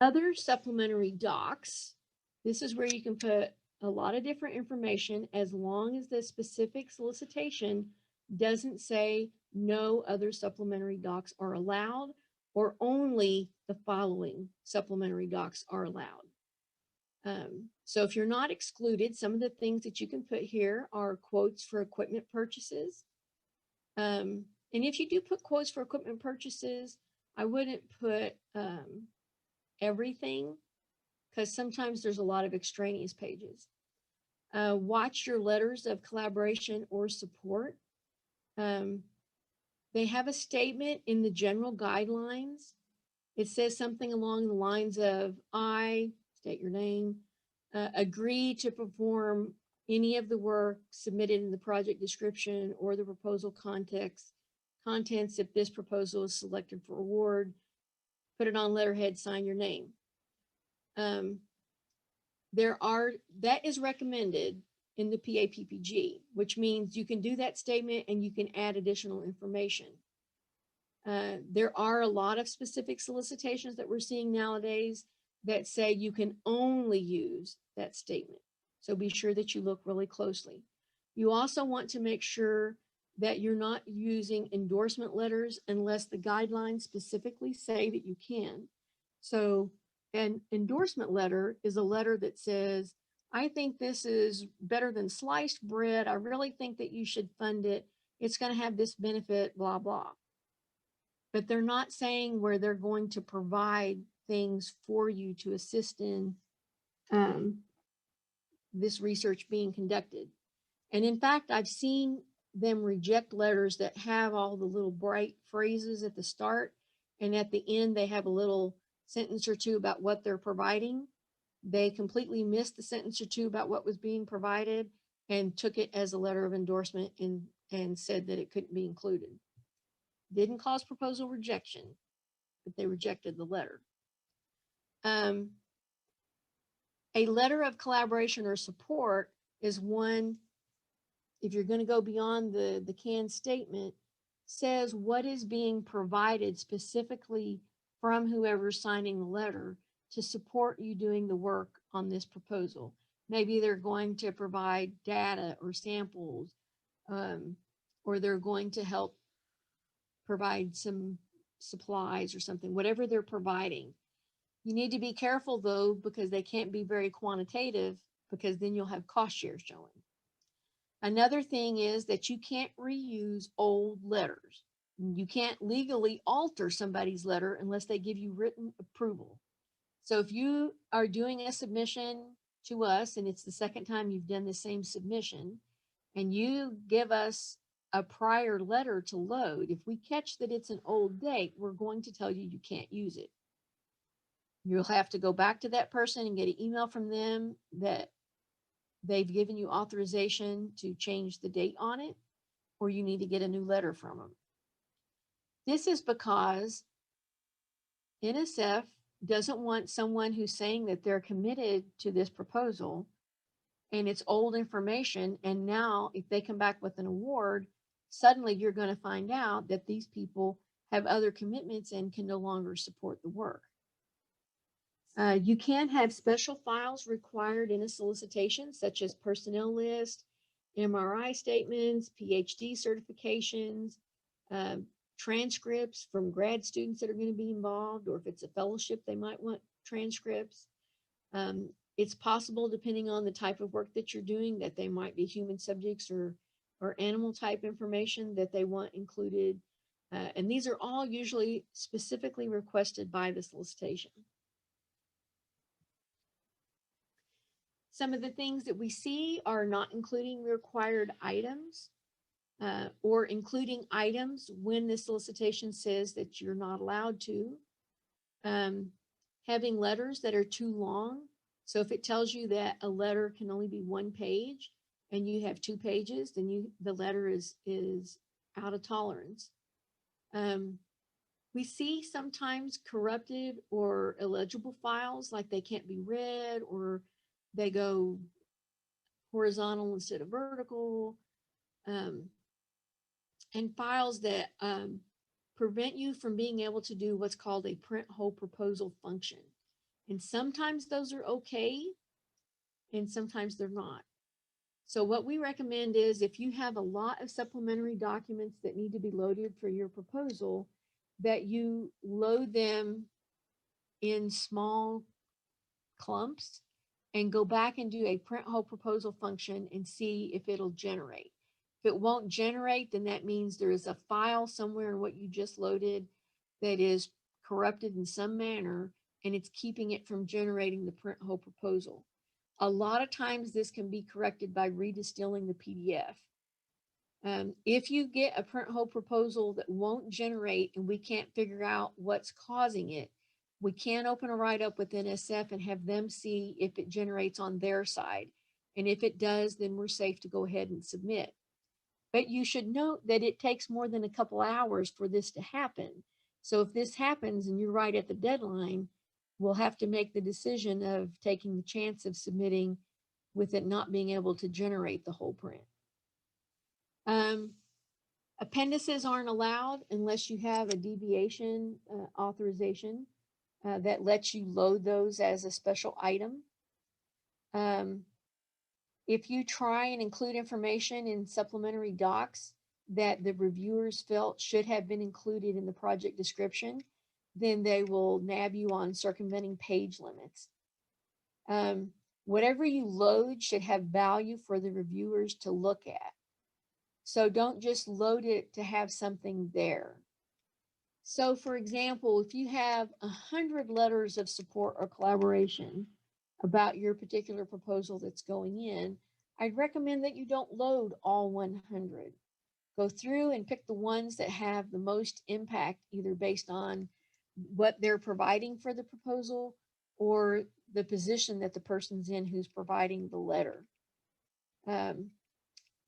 Other supplementary docs, this is where you can put a lot of different information as long as the specific solicitation doesn't say no other supplementary docs are allowed or only the following supplementary docs are allowed. So if you're not excluded, some of the things that you can put here are quotes for equipment purchases. And if you do put quotes for equipment purchases, I wouldn't put everything, because sometimes there's a lot of extraneous pages. Watch your letters of collaboration or support. They have a statement in the general guidelines. It says something along the lines of, I, state your name, agree to perform any of the work submitted in the project description or the proposal contents if this proposal is selected for award. Put it on letterhead, sign your name. That is recommended in the PAPPG, which means you can do that statement and you can add additional information. There are a lot of specific solicitations that we're seeing nowadays that say you can only use that statement. So be sure that you look really closely. You also want to make sure that you're not using endorsement letters unless the guidelines specifically say that you can. So an endorsement letter is a letter that says, I think this is better than sliced bread. I really think that you should fund it. It's going to have this benefit, blah, blah. But they're not saying where they're going to provide things for you to assist in this research being conducted. And in fact, I've seen them reject letters that have all the little bright phrases at the start, and at the end they have a little sentence or two about what they're providing. They completely missed the sentence or two about what was being provided and took it as a letter of endorsement and said that it couldn't be included. Didn't cause proposal rejection, but they rejected the letter. A letter of collaboration or support is one, if you're going to go beyond the canned statement, says what is being provided specifically from whoever's signing the letter to support you doing the work on this proposal. Maybe they're going to provide data or samples, or they're going to help provide some supplies or something, whatever they're providing. You need to be careful though, because they can't be very quantitative, because then you'll have cost share showing. Another thing is that you can't reuse old letters. You can't legally alter somebody's letter unless they give you written approval. So if you are doing a submission to us, and it's the second time you've done the same submission, and you give us a prior letter to load, if we catch that it's an old date, we're going to tell you you can't use it. You'll have to go back to that person and get an email from them that they've given you authorization to change the date on it, or you need to get a new letter from them. This is because NSF doesn't want someone who's saying that they're committed to this proposal and it's old information, and now if they come back with an award, suddenly you're going to find out that these people have other commitments and can no longer support the work. You can have special files required in a solicitation, such as personnel list, MRI statements, PhD certifications, transcripts from grad students that are going to be involved, or if it's a fellowship, they might want transcripts. It's possible, depending on the type of work that you're doing, that they might be human subjects or animal type information that they want included. And these are all usually specifically requested by the solicitation. Some of the things that we see are not including required items, or including items when the solicitation says that you're not allowed to. Having letters that are too long. So if it tells you that a letter can only be 1 page and you have 2 pages, then the letter is out of tolerance. We see sometimes corrupted or illegible files, like they can't be read, or they go horizontal instead of vertical, and files that prevent you from being able to do what's called a print whole proposal function. And sometimes those are okay, and sometimes they're not. So what we recommend is, if you have a lot of supplementary documents that need to be loaded for your proposal, that you load them in small clumps and go back and do a print whole proposal function and see if it'll generate. If it won't generate, then that means there is a file somewhere in what you just loaded that is corrupted in some manner, and it's keeping it from generating the print whole proposal. A lot of times this can be corrected by redistilling the PDF. If you get a print whole proposal that won't generate and we can't figure out what's causing it, we can open a write-up with NSF and have them see if it generates on their side. And if it does, then we're safe to go ahead and submit. But you should note that it takes more than a couple hours for this to happen. So if this happens and you're right at the deadline, will have to make the decision of taking the chance of submitting with it not being able to generate the whole print. Appendices aren't allowed unless you have a deviation authorization that lets you load those as a special item. If you try and include information in supplementary docs that the reviewers felt should have been included in the project description, then they will nab you on circumventing page limits. Whatever you load should have value for the reviewers to look at. So don't just load it to have something there. So for example, if you have 100 letters of support or collaboration about your particular proposal that's going in, I'd recommend that you don't load all 100. Go through and pick the ones that have the most impact, either based on what they're providing for the proposal or the position that the person's in who's providing the letter.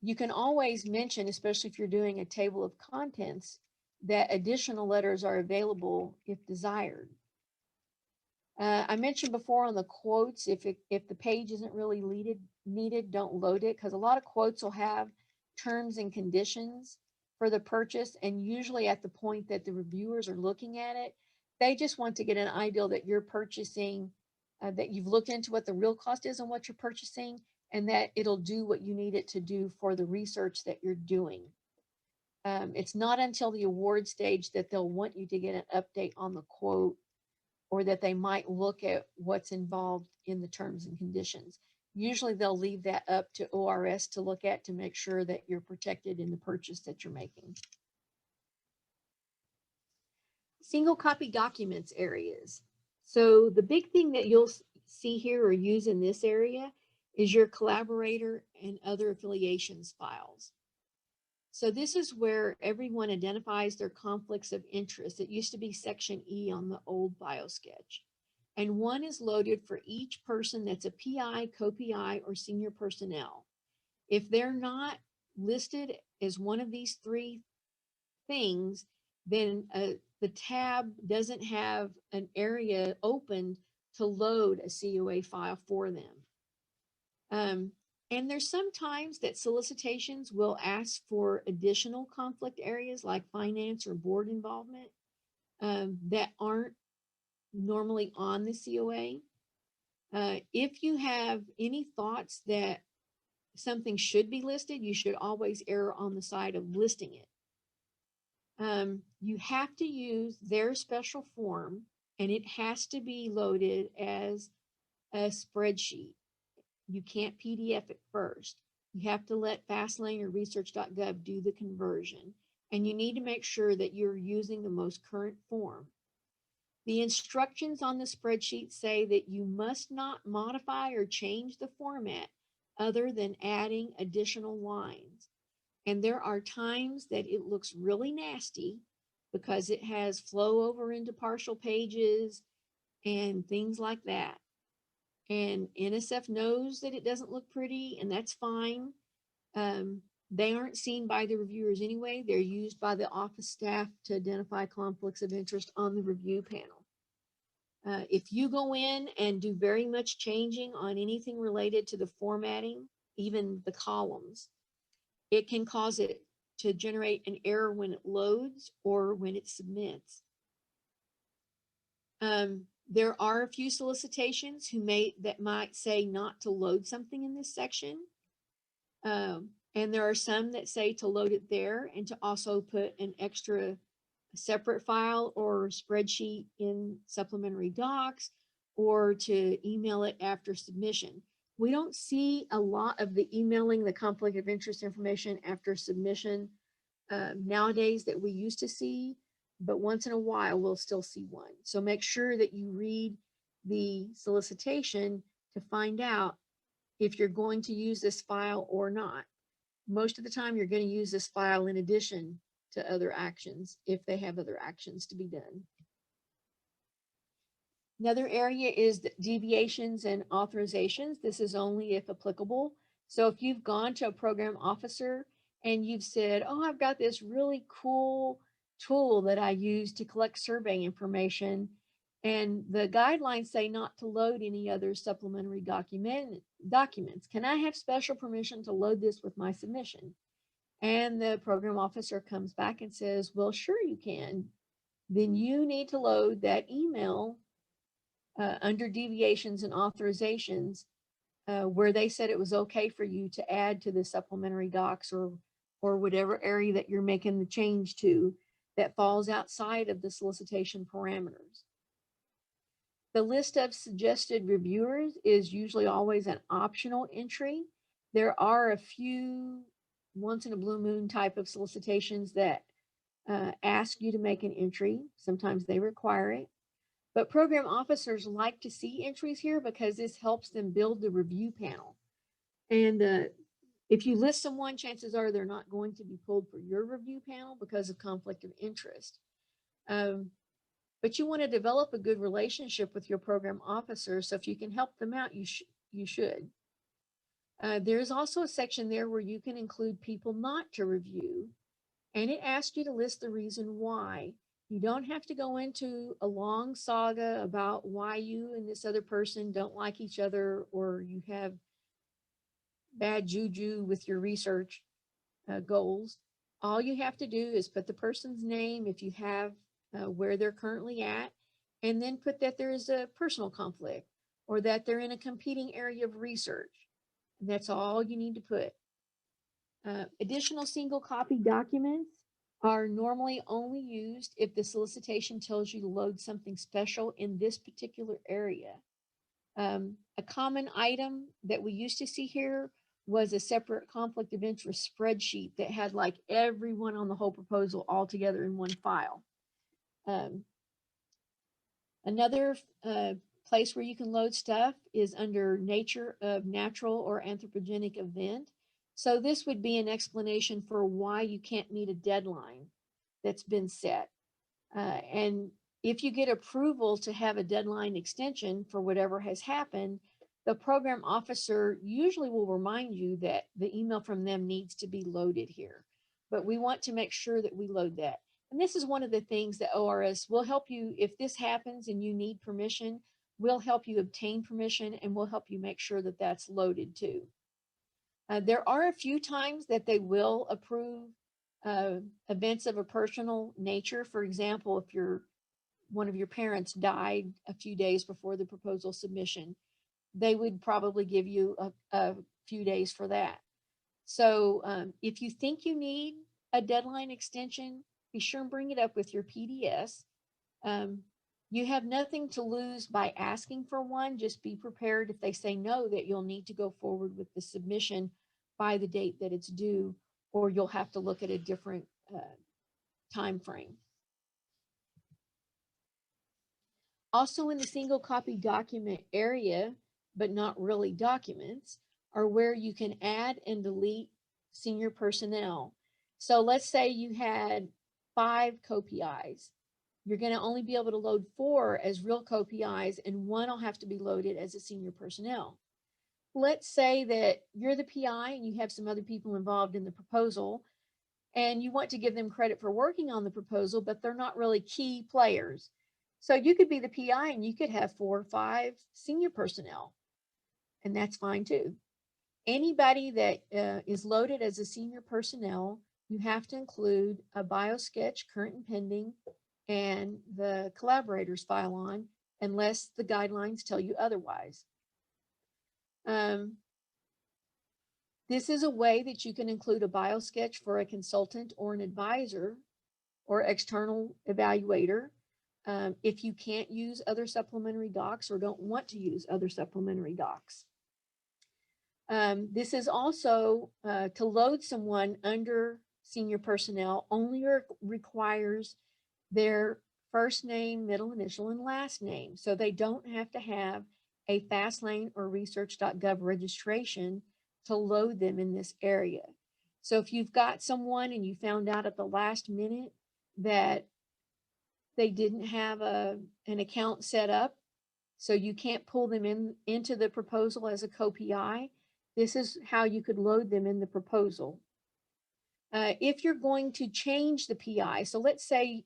You can always mention, especially if you're doing a table of contents, that additional letters are available if desired. I mentioned before on the quotes, if the page isn't really needed, don't load it, because a lot of quotes will have terms and conditions for the purchase, and usually at the point that the reviewers are looking at it, they just want to get an idea that you're purchasing, that you've looked into what the real cost is and what you're purchasing, and that it'll do what you need it to do for the research that you're doing. It's not until the award stage that they'll want you to get an update on the quote, or that they might look at what's involved in the terms and conditions. Usually they'll leave that up to ORS to look at to make sure that you're protected in the purchase that you're making. Single copy documents areas. So the big thing that you'll see here or use in this area is your collaborator and other affiliations files. So this is where everyone identifies their conflicts of interest. It used to be section E on the old BioSketch. And one is loaded for each person that's a PI, co-PI, or senior personnel. If they're not listed as one of these three things, then the tab doesn't have an area opened to load a COA file for them. And there's sometimes that solicitations will ask for additional conflict areas like finance or board involvement that aren't normally on the COA. If you have any thoughts that something should be listed, you should always err on the side of listing it. You have to use their special form, and it has to be loaded as a spreadsheet. You can't PDF it first. You have to let FastLane or Research.gov do the conversion, and you need to make sure that you're using the most current form. The instructions on the spreadsheet say that you must not modify or change the format other than adding additional lines. And there are times that it looks really nasty because it has flow over into partial pages and things like that. And NSF knows that it doesn't look pretty, and that's fine. They aren't seen by the reviewers anyway. They're used by the office staff to identify conflicts of interest on the review panel. If you go in and do very much changing on anything related to the formatting, even the columns, it can cause it to generate an error when it loads or when it submits. There are a few solicitations that might say not to load something in this section. And there are some that say to load it there and to also put an extra separate file or spreadsheet in supplementary docs, or to email it after submission. We don't see a lot of the emailing the conflict of interest information after submission nowadays that we used to see, but once in a while we'll still see one. So make sure that you read the solicitation to find out if you're going to use this file or not. Most of the time you're going to use this file in addition to other actions if they have other actions to be done. Another area is the deviations and authorizations. This is only if applicable. So if you've gone to a program officer and you've said, oh, I've got this really cool tool that I use to collect survey information, And the guidelines say not to load any other supplementary documents. Can I have special permission to load this with my submission? And the program officer comes back and says, well, sure you can. Then you need to load that email under deviations and authorizations where they said it was okay for you to add to the supplementary docs or whatever area that you're making the change to that falls outside of the solicitation parameters. The list of suggested reviewers is usually always an optional entry. There are a few once in a blue moon type of solicitations that ask you to make an entry. Sometimes they require it. But program officers like to see entries here because this helps them build the review panel. And if you list someone, chances are they're not going to be pulled for your review panel because of conflict of interest. But you want to develop a good relationship with your program officer. So if you can help them out, you should. There's also a section there where you can include people not to review, and it asks you to list the reason why. You don't have to go into a long saga about why you and this other person don't like each other or you have bad juju with your research goals. All you have to do is put the person's name, if you have where they're currently at, and then put that there is a personal conflict or that they're in a competing area of research. And that's all you need to put. Additional single copy documents are normally only used if the solicitation tells you to load something special in this particular area. A common item that we used to see here was a separate conflict of interest spreadsheet that had like everyone on the whole proposal all together in one file. Another place where you can load stuff is under nature of natural or anthropogenic event. So this would be an explanation for why you can't meet a deadline that's been set. And if you get approval to have a deadline extension for whatever has happened, the program officer usually will remind you that the email from them needs to be loaded here. But we want to make sure that we load that. And this is one of the things that ORS will help you. If this happens and you need permission, we'll help you obtain permission and we'll help you make sure that that's loaded too. There are a few times that they will approve events of a personal nature. For example, if one of your parents died a few days before the proposal submission, they would probably give you a few days for that. So if you think you need a deadline extension, be sure and bring it up with your PDS. You have nothing to lose by asking for one. Just be prepared if they say no, that you'll need to go forward with the submission by the date that it's due, or you'll have to look at a different time frame. Also in the single copy document area, but not really documents, are where you can add and delete senior personnel. So let's say you had 5 co-PIs. You're going to only be able to load 4 as real co-PIs, and 1 will have to be loaded as a senior personnel. Let's say that you're the PI and you have some other people involved in the proposal, and you want to give them credit for working on the proposal, but they're not really key players. So you could be the PI and you could have 4 or 5 senior personnel, and that's fine too. Anybody that is loaded as a senior personnel, you have to include a biosketch, current and pending, and the collaborators file on, unless the guidelines tell you otherwise. This is a way that you can include a biosketch for a consultant or an advisor or external evaluator if you can't use other supplementary docs or don't want to use other supplementary docs. This is also to load someone under senior personnel only requires their first name, middle initial, and last name. So they don't have to have a FastLane or Research.gov registration to load them in this area. So if you've got someone and you found out at the last minute that they didn't have an account set up, so you can't pull them into the proposal as a co-PI, this is how you could load them in the proposal. If you're going to change the PI, so let's say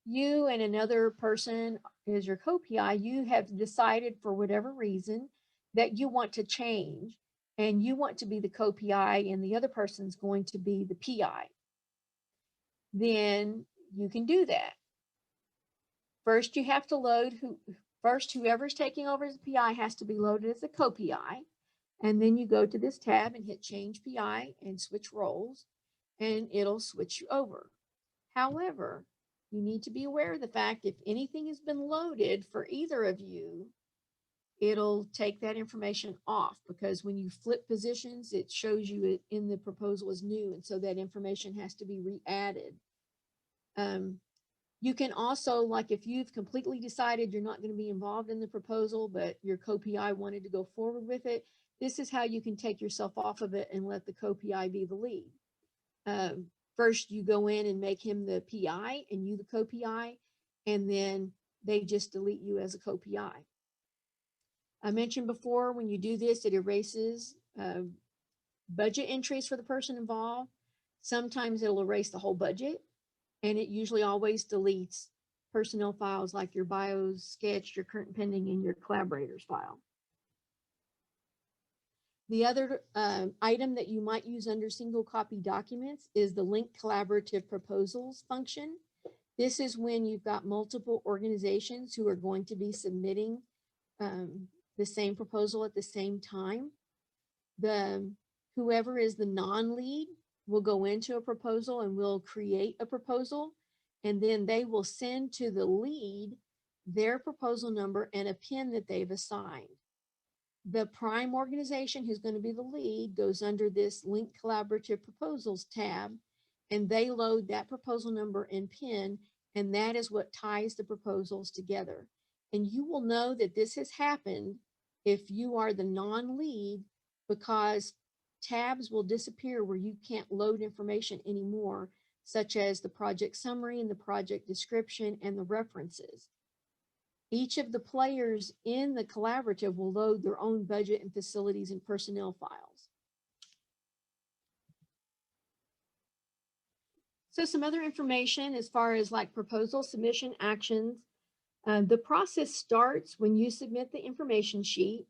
you and another person is your co-PI, you have decided for whatever reason that you want to change and you want to be the co-PI and the other person's going to be the PI, then you can do that. First, you have to load whoever's taking over as PI has to be loaded as a co-PI. And then you go to this tab and hit change PI and switch roles, and it'll switch you over. However, you need to be aware of the fact if anything has been loaded for either of you, it'll take that information off, because when you flip positions, it shows you it in the proposal as new, and so that information has to be re-added. You can also, like if you've completely decided you're not going to be involved in the proposal, but your co-PI wanted to go forward with it, this is how you can take yourself off of it and let the co-PI be the lead. First, you go in and make him the PI and you the co-PI, and then they just delete you as a co-PI. I mentioned before, when you do this, it erases budget entries for the person involved. Sometimes it'll erase the whole budget, and it usually always deletes personnel files like your bios, sketch, your current pending, and your collaborators file. The other item that you might use under single copy documents is the linked collaborative proposals function. This is when you've got multiple organizations who are going to be submitting the same proposal at the same time. Whoever is the non-lead will go into a proposal and will create a proposal, and then they will send to the lead their proposal number and a pin that they've assigned. The prime organization who's going to be the lead goes under this Link Collaborative Proposals tab, and they load that proposal number and pin, and that is what ties the proposals together. And you will know that this has happened if you are the non-lead, because tabs will disappear where you can't load information anymore, such as the project summary and the project description and the references. Each of the players in the collaborative will load their own budget and facilities and personnel files. So some other information as far as like proposal submission actions. The process starts when you submit the information sheet,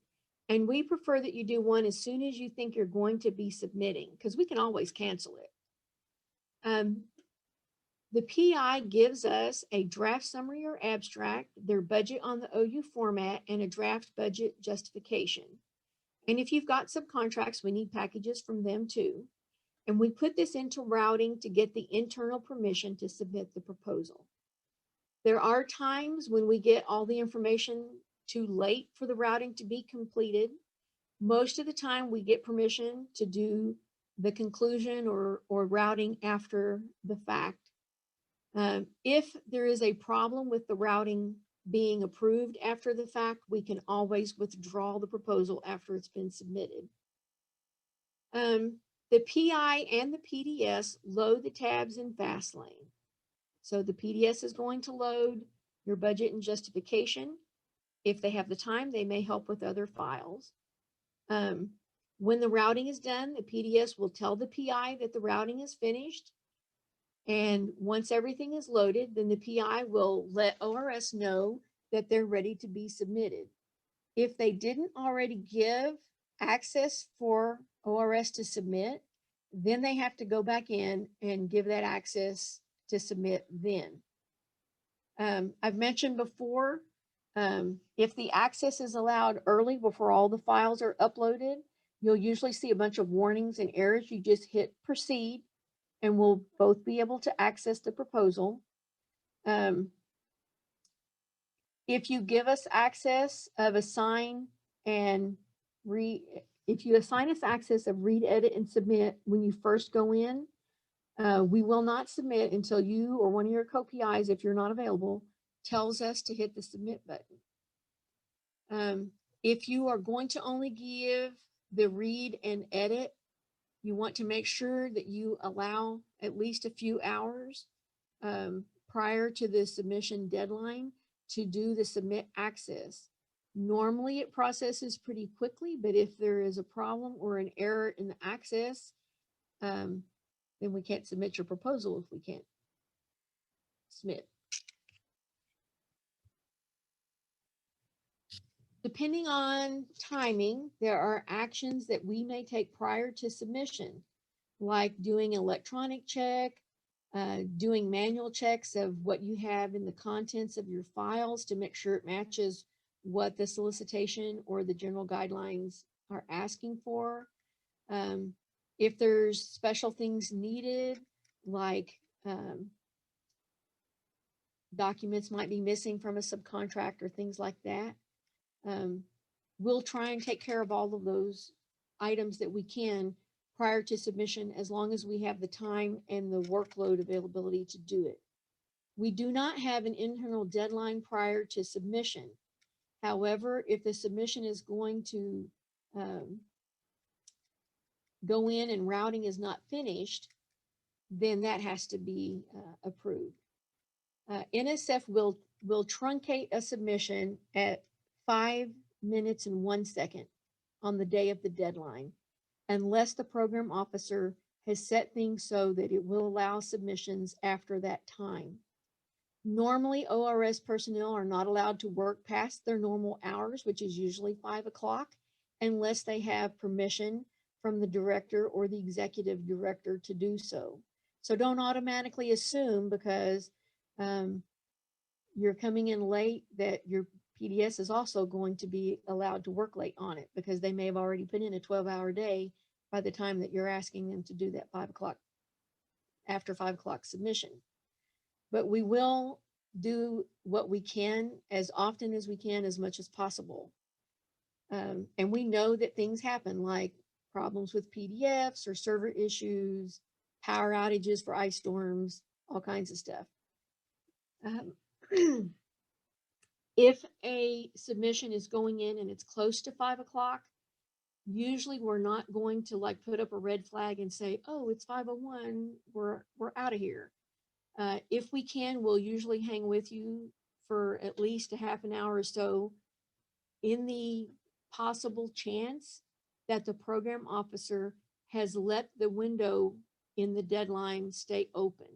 and we prefer that you do one as soon as you think you're going to be submitting, because we can always cancel it. The PI gives us a draft summary or abstract, their budget on the OU format, and a draft budget justification. And if you've got subcontracts, we need packages from them too. And we put this into routing to get the internal permission to submit the proposal. There are times when we get all the information too late for the routing to be completed. Most of the time we get permission to do the conclusion or routing after the fact. If there is a problem with the routing being approved after the fact, we can always withdraw the proposal after it's been submitted. The PI and the PDS load the tabs in FastLane. So the PDS is going to load your budget and justification. If they have the time, they may help with other files. When the routing is done, the PDS will tell the PI that the routing is finished. And once everything is loaded, then the PI will let ORS know that they're ready to be submitted. If they didn't already give access for ORS to submit, then they have to go back in and give that access to submit then. I've mentioned before, if the access is allowed early before all the files are uploaded, you'll usually see a bunch of warnings and errors. You just hit proceed, and we'll both be able to access the proposal. If you give us access of assign and if you assign us access of read, edit, and submit when you first go in, we will not submit until you or one of your co-PIs, if you're not available, tells us to hit the submit button. If you are going to only give the read and edit, you want to make sure that you allow at least a few hours prior to the submission deadline to do the submit access. Normally it processes pretty quickly, but if there is a problem or an error in the access, then we can't submit your proposal if we can't submit. Depending on timing, there are actions that we may take prior to submission, like doing electronic check, doing manual checks of what you have in the contents of your files to make sure it matches what the solicitation or the general guidelines are asking for. If there's special things needed, like documents might be missing from a subcontractor, things like that, we'll try and take care of all of those items that we can prior to submission, as long as we have the time and the workload availability to do it. We do not have an internal deadline prior to submission. However, if the submission is going to go in and routing is not finished, then that has to be approved. NSF will truncate a submission at 5 minutes and 1 second on the day of the deadline, unless the program officer has set things so that it will allow submissions after that time. Normally, ORS personnel are not allowed to work past their normal hours, which is usually 5 o'clock, unless they have permission from the director or the executive director to do so. So don't automatically assume because you're coming in late that your PDS is also going to be allowed to work late on it, because they may have already put in a 12-hour day by the time that you're asking them to do that 5 o'clock, after 5 o'clock submission. But we will do what we can as often as we can, as much as possible. And we know that things happen, like problems with PDFs or server issues, power outages for ice storms, all kinds of stuff. If a submission is going in and it's close to 5 o'clock, usually we're not going to like put up a red flag and say, oh, it's 5:01, we're out of here. If we can, we'll usually hang with you for at least a half an hour or so, in the possible chance that the program officer has let the window in the deadline stay open.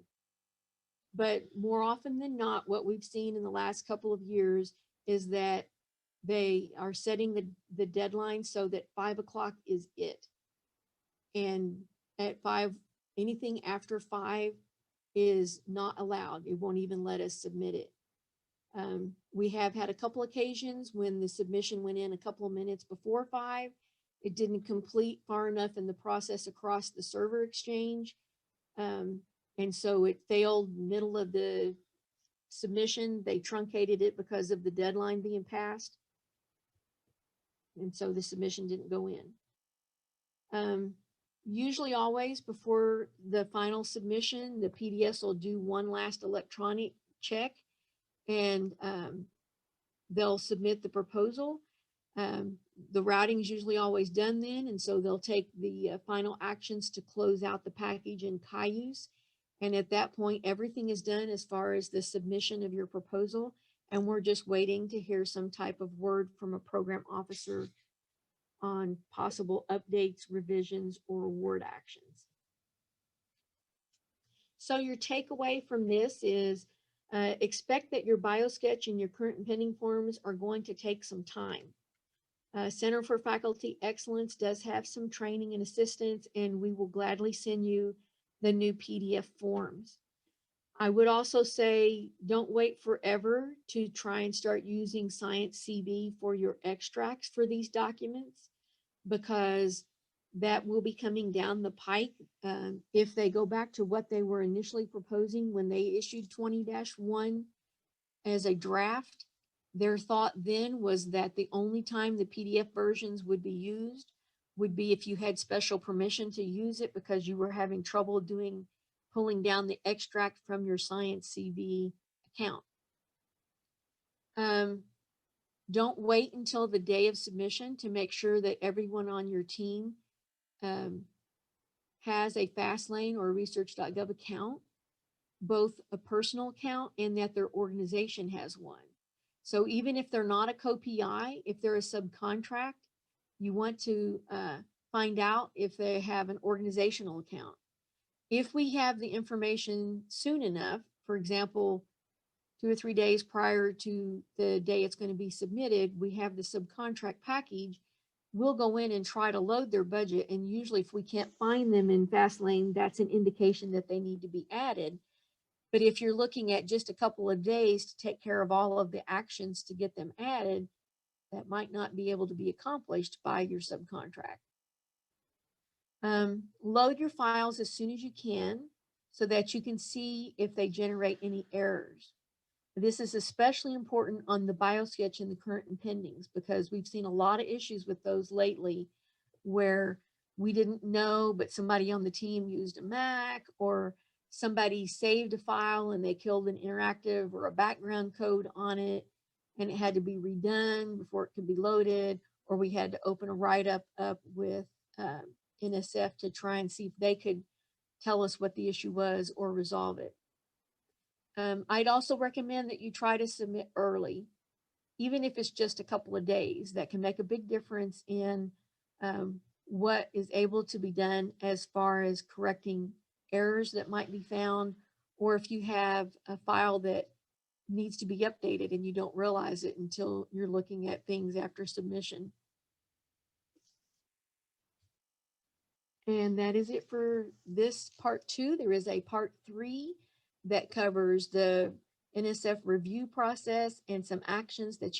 But more often than not, what we've seen in the last couple of years is that they are setting the deadline so that 5 o'clock is it. And at 5, anything after 5 is not allowed. It won't even let us submit it. We have had a couple occasions when the submission went in a couple of minutes before 5. It didn't complete far enough in the process across the server exchange. And so it failed middle of the submission. They truncated it because of the deadline being passed. And so the submission didn't go in. Usually always before the final submission, the PDS will do one last electronic check, and they'll submit the proposal. The routing is usually always done then, and so they'll take the final actions to close out the package in Cayuse. And at that point, everything is done as far as the submission of your proposal, and we're just waiting to hear some type of word from a program officer on possible updates, revisions, or award actions. So your takeaway from this is expect that your biosketch and your current and pending forms are going to take some time. Center for Faculty Excellence does have some training and assistance, and we will gladly send you the new PDF forms. I would also say don't wait forever to try and start using Science CV for your extracts for these documents, because that will be coming down the pike. If they go back to what they were initially proposing when they issued 20-1 as a draft, their thought then was that the only time the PDF versions would be used would be if you had special permission to use it because you were having trouble pulling down the extract from your Science CV account. Don't wait until the day of submission to make sure that everyone on your team has a FastLane or a Research.gov account, both a personal account and that their organization has one. So even if they're not a co-PI, if they're a subcontract, you want to find out if they have an organizational account. If we have the information soon enough, for example, 2 or 3 days prior to the day it's going to be submitted, we have the subcontract package. We'll go in and try to load their budget. And usually if we can't find them in FastLane, that's an indication that they need to be added. But if you're looking at just a couple of days to take care of all of the actions to get them added, that might not be able to be accomplished by your subcontract. Load your files as soon as you can so that you can see if they generate any errors. This is especially important on the BioSketch and the current and pendings, because we've seen a lot of issues with those lately where we didn't know, but somebody on the team used a Mac, or somebody saved a file and they killed an interactive or a background code on it, and it had to be redone before it could be loaded, or we had to open a write-up up with NSF to try and see if they could tell us what the issue was or resolve it. I'd also recommend that you try to submit early, even if it's just a couple of days. That can make a big difference in what is able to be done as far as correcting errors that might be found, or if you have a file that needs to be updated and you don't realize it until you're looking at things after submission. And that is it for this part 2. There is a part 3 that covers the NSF review process and some actions that you